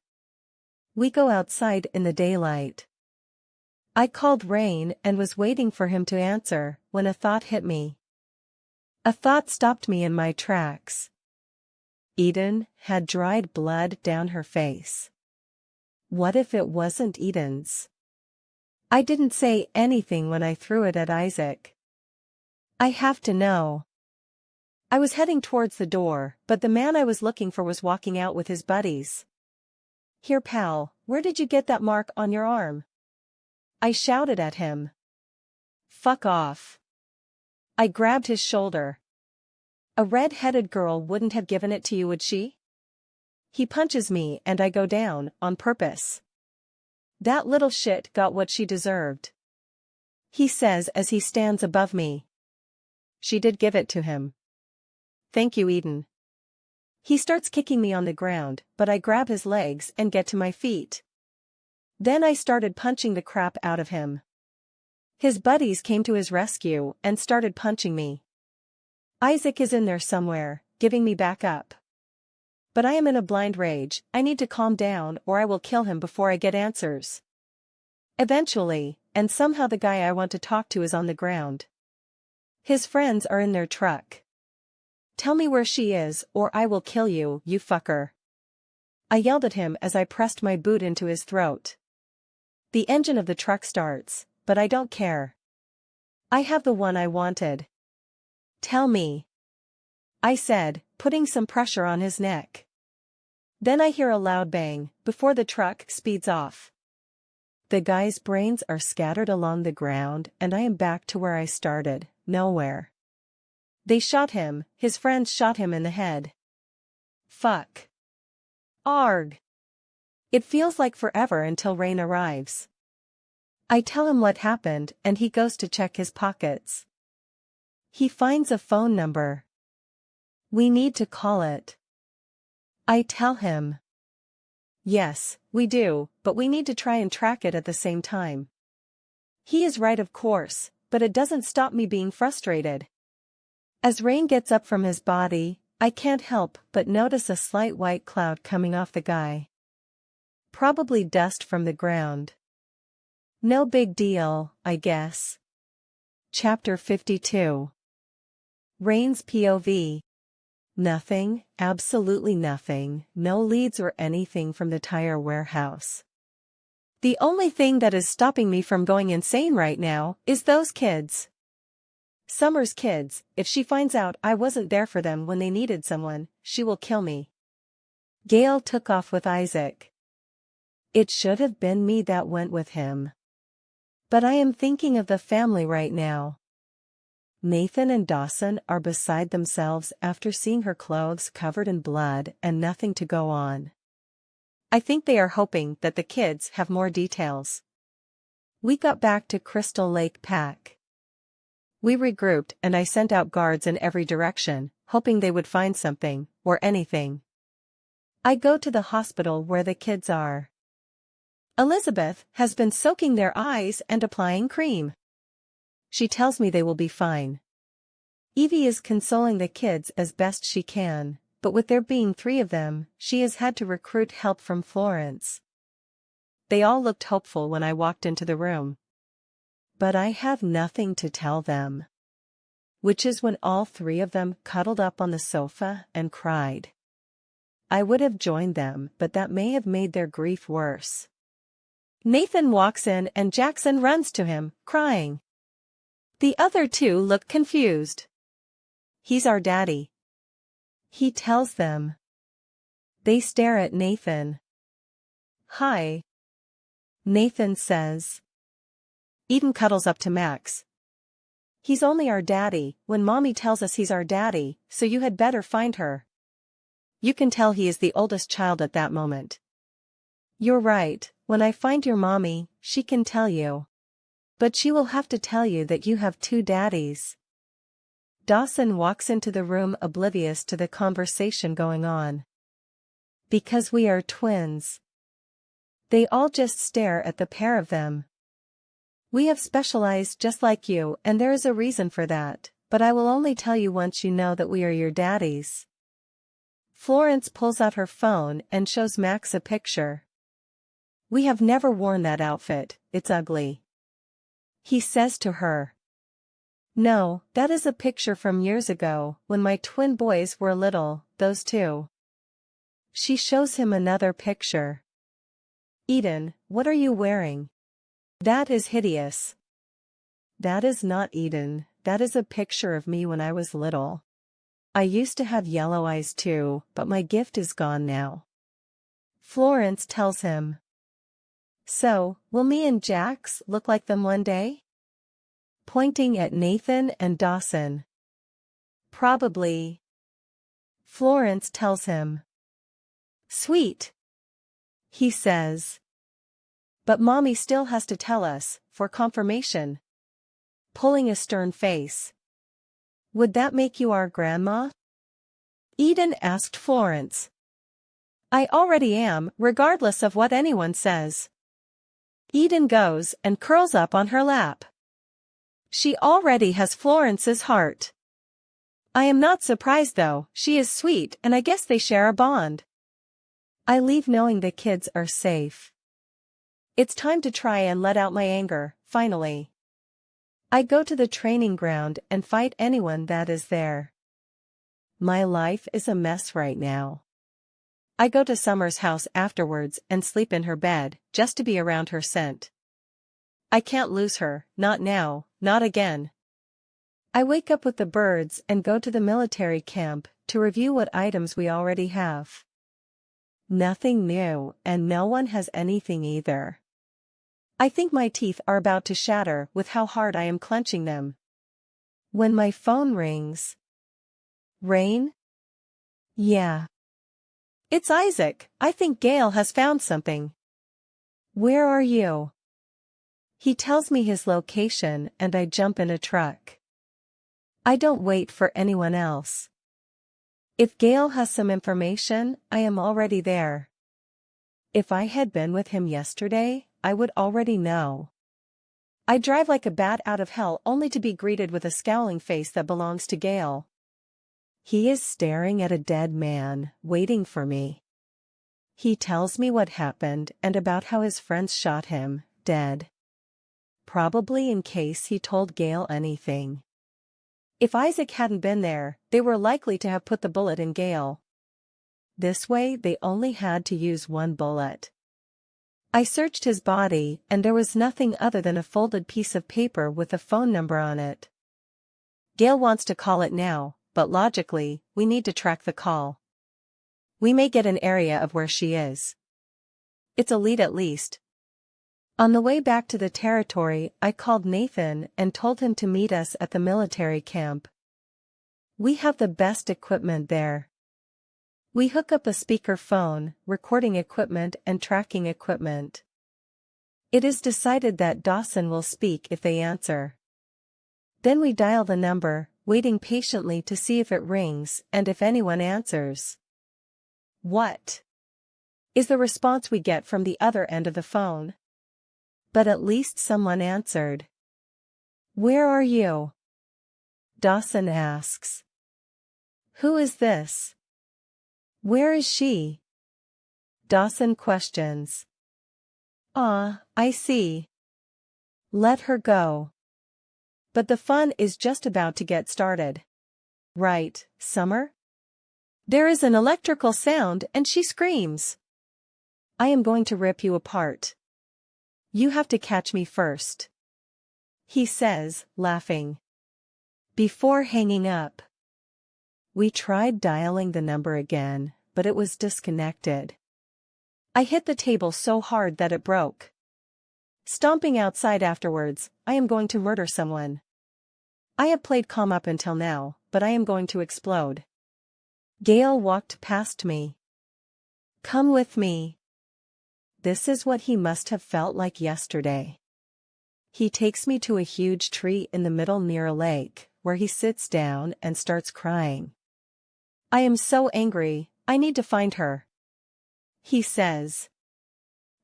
We go outside in the daylight. I called Rain and was waiting for him to answer, when a thought hit me. A thought stopped me in my tracks. Eden had dried blood down her face. What if it wasn't Eden's? I didn't say anything when I threw it at Isaac. I have to know. I was heading towards the door, but the man I was looking for was walking out with his buddies. Here, pal, where did you get that mark on your arm? I shouted at him. Fuck off. I grabbed his shoulder. A red-headed girl wouldn't have given it to you, would she? He punches me and I go down, on purpose. That little shit got what she deserved. He says as he stands above me. She did give it to him. Thank you, Eden. He starts kicking me on the ground, but I grab his legs and get to my feet. Then I started punching the crap out of him. His buddies came to his rescue and started punching me. Isaac is in there somewhere, giving me back up. But I am in a blind rage. I need to calm down or I will kill him before I get answers. Eventually, and somehow the guy I want to talk to is on the ground. His friends are in their truck. Tell me where she is or I will kill you, you fucker. I yelled at him as I pressed my boot into his throat. The engine of the truck starts, but I don't care. I have the one I wanted. Tell me, I said, putting some pressure on his neck. Then I hear a loud bang, before the truck speeds off. The guy's brains are scattered along the ground and I am back to where I started, nowhere. They shot him, his friends shot him in the head. Fuck. Arg. It feels like forever until Rain arrives. I tell him what happened and he goes to check his pockets. He finds a phone number. We need to call it. I tell him. Yes, we do, but we need to try and track it at the same time. He is right, of course, but it doesn't stop me being frustrated. As Rain gets up from his body, I can't help but notice a slight white cloud coming off the guy. Probably dust from the ground. No big deal, I guess. Chapter 52. Rain's POV. Nothing, absolutely nothing, no leads or anything from the tire warehouse. The only thing that is stopping me from going insane right now is those kids. Summer's kids. If she finds out I wasn't there for them when they needed someone, she will kill me. Gale took off with Isaac. It should have been me that went with him. But I am thinking of the family right now. Nathan and Dawson are beside themselves after seeing her clothes covered in blood and nothing to go on. I think they are hoping that the kids have more details. We got back to Crystal Lake Pack. We regrouped and I sent out guards in every direction, hoping they would find something, or anything. I go to the hospital where the kids are. Elizabeth has been soaking their eyes and applying cream. She tells me they will be fine. Evie is consoling the kids as best she can, but with there being 3 of them, she has had to recruit help from Florence. They all looked hopeful when I walked into the room. But I have nothing to tell them. Which is when all 3 of them cuddled up on the sofa and cried. I would have joined them, but that may have made their grief worse. Nathan walks in and Jackson runs to him, crying. The other 2 look confused. He's our daddy. He tells them. They stare at Nathan. Hi. Nathan says. Eden cuddles up to Max. He's only our daddy, when Mommy tells us he's our daddy, so you had better find her. You can tell he is the oldest child at that moment. You're right, when I find your mommy, she can tell you. But she will have to tell you that you have 2 daddies. Dawson walks into the room oblivious to the conversation going on. Because we are twins. They all just stare at the pair of them. We have specialized just like you and there is a reason for that, but I will only tell you once you know that we are your daddies. Florence pulls out her phone and shows Max a picture. We have never worn that outfit, it's ugly. He says to her. No, that is a picture from years ago, when my twin boys were little, those 2. She shows him another picture. Eden, what are you wearing? That is hideous. That is not Eden, that is a picture of me when I was little. I used to have yellow eyes too, but my gift is gone now. Florence tells him. So, will me and Jax look like them one day? Pointing at Nathan and Dawson. Probably. Florence tells him. Sweet. He says. But Mommy still has to tell us, for confirmation. Pulling a stern face. Would that make you our grandma? Eden asked Florence. I already am, regardless of what anyone says. Eden goes and curls up on her lap. She already has Florence's heart. I am not surprised though, she is sweet and I guess they share a bond. I leave knowing the kids are safe. It's time to try and let out my anger, finally. I go to the training ground and fight anyone that is there. My life is a mess right now. I go to Summer's house afterwards and sleep in her bed, just to be around her scent. I can't lose her, not now, not again. I wake up with the birds and go to the military camp to review what items we already have. Nothing new, and no one has anything either. I think my teeth are about to shatter with how hard I am clenching them. When my phone rings. Rain? Yeah. It's Isaac. I think Gale has found something. Where are you? He tells me his location and I jump in a truck. I don't wait for anyone else. If Gale has some information, I am already there. If I had been with him yesterday, I would already know. I drive like a bat out of hell only to be greeted with a scowling face that belongs to Gale. He is staring at a dead man, waiting for me. He tells me what happened and about how his friends shot him, dead. Probably in case he told Gale anything. If Isaac hadn't been there, they were likely to have put the bullet in Gale. This way they only had to use one bullet. I searched his body and there was nothing other than a folded piece of paper with a phone number on it. Gale wants to call it now, but logically, we need to track the call. We may get an area of where she is. It's a lead at least. On the way back to the territory, I called Nathan and told him to meet us at the military camp. We have the best equipment there. We hook up a speaker phone, recording equipment and tracking equipment. It is decided that Dawson will speak if they answer. Then we dial the number, waiting patiently to see if it rings and if anyone answers. What is the response we get from the other end of the phone? But at least someone answered. Where are you? Dawson asks. Who is this? Where is she? Dawson questions. Ah, I see. Let her go. But the fun is just about to get started. Right, Summer? There is an electrical sound and she screams. I am going to rip you apart. You have to catch me first. He says, laughing. Before hanging up. We tried dialing the number again, but it was disconnected. I hit the table so hard that it broke. Stomping outside afterwards, I am going to murder someone. I have played calm up until now, but I am going to explode. Gale walked past me. Come with me. This is what he must have felt like yesterday. He takes me to a huge tree in the middle near a lake, where he sits down and starts crying. I am so angry, I need to find her. He says.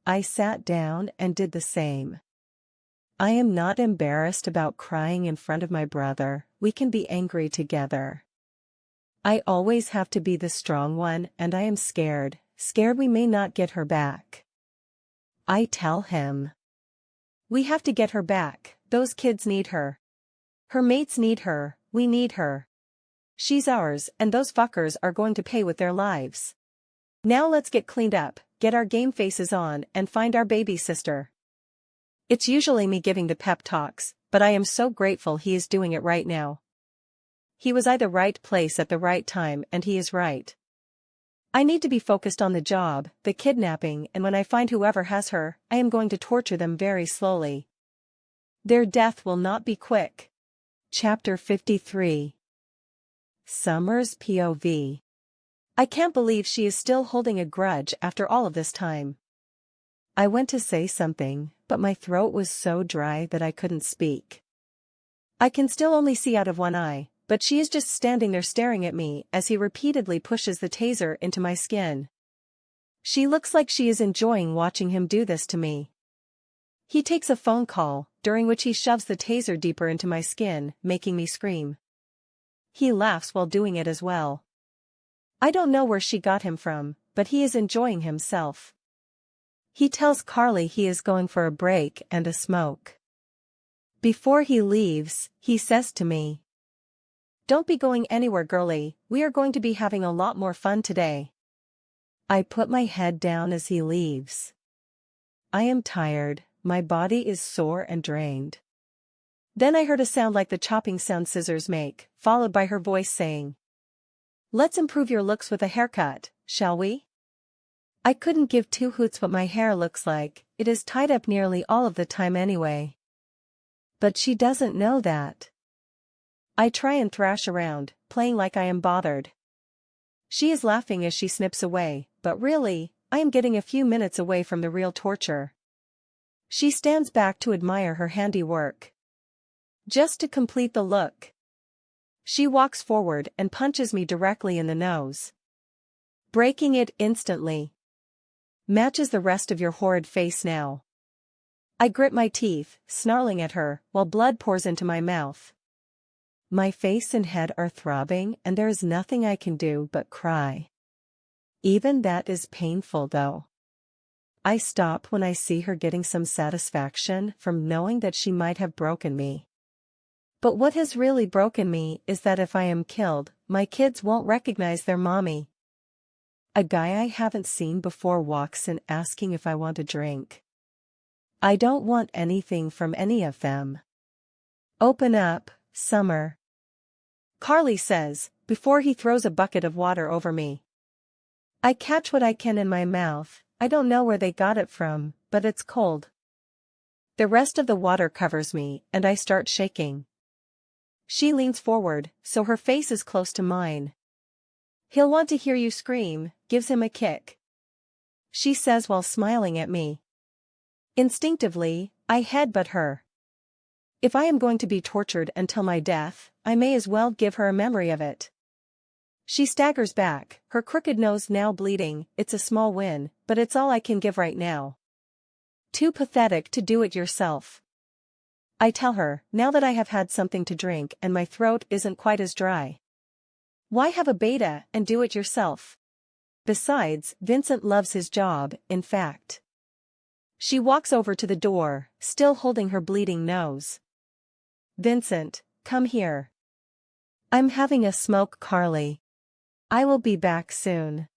I sat down and did the same. I am not embarrassed about crying in front of my brother, we can be angry together. I always have to be the strong one and I am scared we may not get her back. I tell him. We have to get her back, those kids need her. Her mates need her, we need her. She's ours and those fuckers are going to pay with their lives. Now let's get cleaned up, get our game faces on and find our baby sister. It's usually me giving the pep talks, but I am so grateful he is doing it right now. He was at the right place at the right time and he is right. I need to be focused on the job, the kidnapping, and when I find whoever has her, I am going to torture them very slowly. Their death will not be quick. Chapter 53. Summer's POV. I can't believe she is still holding a grudge after all of this time. I went to say something, but my throat was so dry that I couldn't speak. I can still only see out of one eye, but she is just standing there staring at me as he repeatedly pushes the taser into my skin. She looks like she is enjoying watching him do this to me. He takes a phone call, during which he shoves the taser deeper into my skin, making me scream. he laughs while doing it as well. I don't know where she got him from, but he is enjoying himself. He tells Carly he is going for a break and a smoke. Before he leaves, he says to me, "Don't be going anywhere, girlie, we are going to be having a lot more fun today." I put my head down as he leaves. I am tired, my body is sore and drained. Then I heard a sound like the chopping sound scissors make, followed by her voice saying, "Let's improve your looks with a haircut, shall we?" I couldn't give two hoots what my hair looks like, it is tied up nearly all of the time anyway. But she doesn't know that. I try and thrash around, playing like I am bothered. She is laughing as she snips away, but really, I am getting a few minutes away from the real torture. She stands back to admire her handiwork. Just to complete the look. She walks forward and punches me directly in the nose. Breaking it instantly. Matches the rest of your horrid face now. I grit my teeth, snarling at her, while blood pours into my mouth. My face and head are throbbing and there is nothing I can do but cry. Even that is painful though. I stop when I see her getting some satisfaction from knowing that she might have broken me. But what has really broken me is that if I am killed, my kids won't recognize their mommy. A guy I haven't seen before walks in asking if I want a drink. I don't want anything from any of them. "Open up, Summer," Carly says, before he throws a bucket of water over me. I catch what I can in my mouth, I don't know where they got it from, but it's cold. The rest of the water covers me, and I start shaking. She leans forward, so her face is close to mine. "He'll want to hear you scream," gives him a kick. She says while smiling at me. Instinctively, I headbutt her. If I am going to be tortured until my death, I may as well give her a memory of it. She staggers back, her crooked nose now bleeding. It's a small win, but it's all I can give right now. Too pathetic to do it yourself. I tell her, now that I have had something to drink and my throat isn't quite as dry. Why have a beta and do it yourself? Besides, Vincent loves his job, in fact. She walks over to the door, still holding her bleeding nose. "Vincent, come here." "I'm having a smoke, Carly. I will be back soon."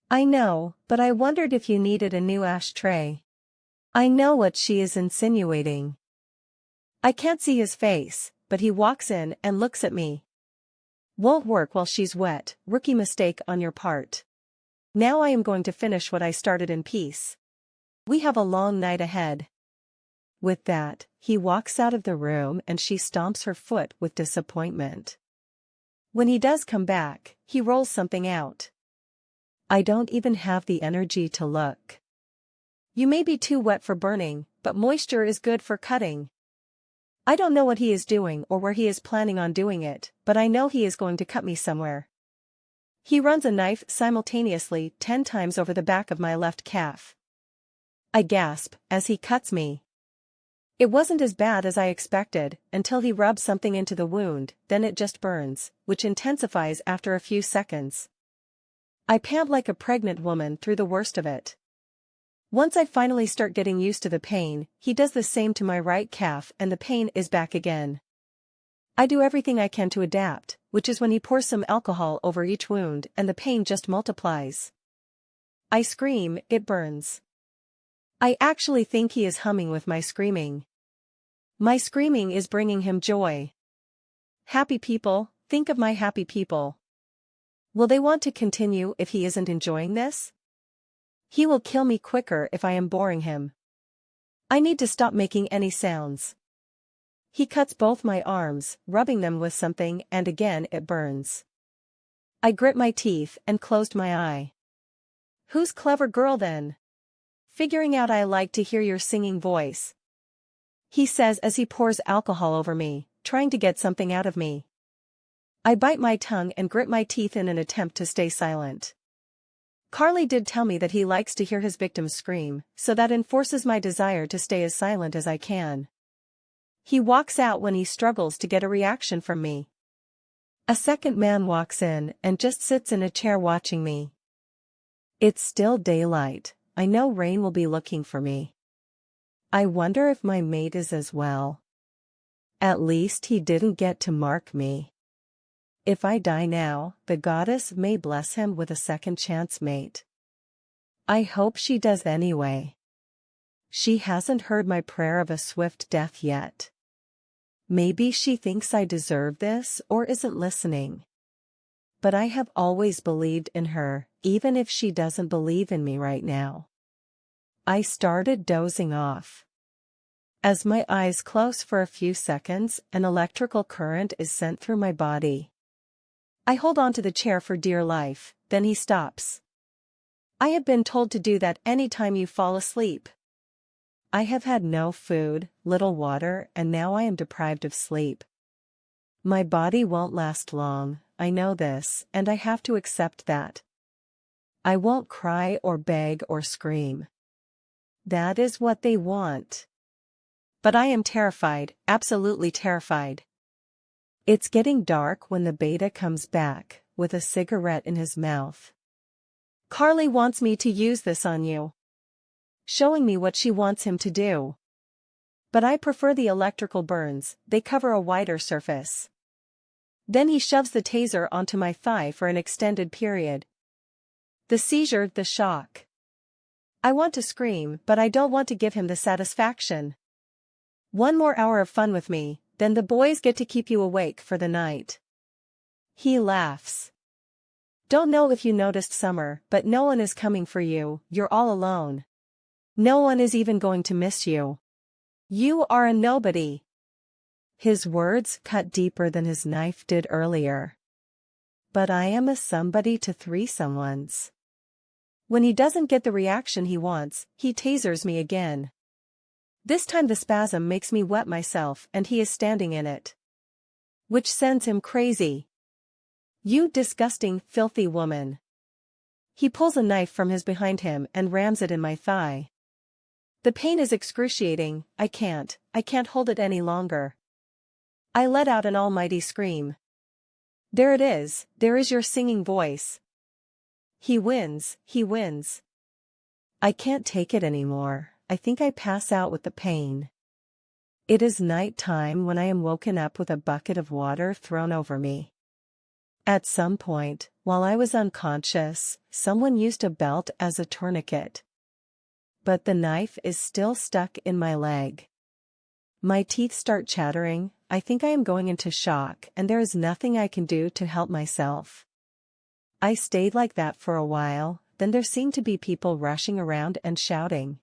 "I know, but I wondered if you needed a new ashtray." I know what she is insinuating. I can't see his face, but he walks in and looks at me. "Won't work while she's wet, rookie mistake on your part. Now I am going to finish what I started in peace. We have a long night ahead." With that, he walks out of the room and she stomps her foot with disappointment. When he does come back, he rolls something out. I don't even have the energy to look. "You may be too wet for burning, but moisture is good for cutting." I don't know what he is doing or where he is planning on doing it, but I know he is going to cut me somewhere. He runs a knife simultaneously 10 times over the back of my left calf. I gasp as he cuts me. It wasn't as bad as I expected until he rubs something into the wound, then it just burns, which intensifies after a few seconds. I pant like a pregnant woman through the worst of it. Once I finally start getting used to the pain, he does the same to my right calf and the pain is back again. I do everything I can to adapt, which is when he pours some alcohol over each wound and the pain just multiplies. I scream, it burns. I actually think he is humming with my screaming. My screaming is bringing him joy. Happy people, think of my happy people. Will they want to continue if he isn't enjoying this? He will kill me quicker if I am boring him. I need to stop making any sounds. He cuts both my arms, rubbing them with something, and again it burns. I grit my teeth and closed my eye. Who's clever girl then? Figuring out I like to hear your singing voice. He says as he pours alcohol over me, trying to get something out of me. I bite my tongue and grit my teeth in an attempt to stay silent. Carly did tell me that he likes to hear his victims scream, so that enforces my desire to stay as silent as I can. He walks out when he struggles to get a reaction from me. A second man walks in and just sits in a chair watching me. It's still daylight. I know Rain will be looking for me. I wonder if my mate is as well. At least he didn't get to mark me. If I die now, the goddess may bless him with a second chance mate. I hope she does anyway. She hasn't heard my prayer of a swift death yet. Maybe she thinks I deserve this or isn't listening. But I have always believed in her, even if she doesn't believe in me right now. I started dozing off. As my eyes close for a few seconds, an electrical current is sent through my body. I hold on to the chair for dear life, then he stops. I have been told to do that any time you fall asleep. I have had no food, little water, and now I am deprived of sleep. My body won't last long, I know this, and I have to accept that. I won't cry or beg or scream. That is what they want. But I am terrified, absolutely terrified. It's getting dark when the beta comes back, with a cigarette in his mouth. Carly wants me to use this on you. Showing me what she wants him to do. But I prefer the electrical burns, they cover a wider surface. Then he shoves the taser onto my thigh for an extended period. The seizure, the shock. I want to scream, but I don't want to give him the satisfaction. One more hour of fun with me, then the boys get to keep you awake for the night. He laughs. Don't know if you noticed, Summer, but no one is coming for you, you're all alone. No one is even going to miss you. You are a nobody. His words cut deeper than his knife did earlier. But I am a somebody to three someones. When he doesn't get the reaction he wants, he tasers me again. This time the spasm makes me wet myself and he is standing in it. Which sends him crazy. You disgusting, filthy woman. He pulls a knife from his behind him and rams it in my thigh. The pain is excruciating, I can't hold it any longer. I let out an almighty scream. There it is, there is your singing voice. He wins, he wins. I can't take it anymore. I think I pass out with the pain. It is night time when I am woken up with a bucket of water thrown over me. At some point, while I was unconscious, someone used a belt as a tourniquet. But the knife is still stuck in my leg. My teeth start chattering, I think I am going into shock and there is nothing I can do to help myself. I stayed like that for a while, then there seemed to be people rushing around and shouting.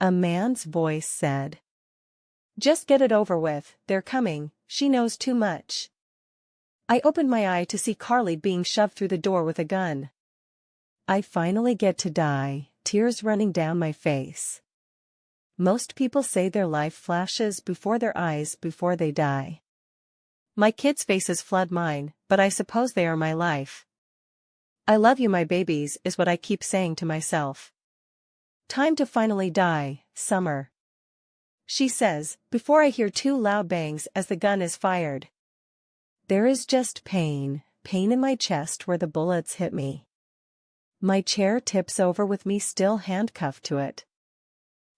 A man's voice said, "Just get it over with, they're coming, she knows too much." I opened my eye to see Carly being shoved through the door with a gun. I finally get to die, tears running down my face. Most people say their life flashes before their eyes before they die. My kids' faces flood mine, but I suppose they are my life. I love you, my babies, is what I keep saying to myself. Time to finally die, Summer. She says, before I hear two loud bangs as the gun is fired. There is just pain in my chest where the bullets hit me. My chair tips over with me still handcuffed to it.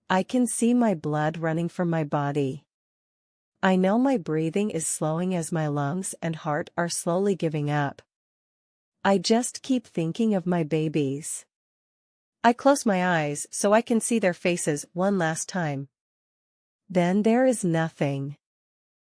I can see my blood running from my body. I know my breathing is slowing as my lungs and heart are slowly giving up. I just keep thinking of my babies. I close my eyes so I can see their faces one last time. Then there is nothing.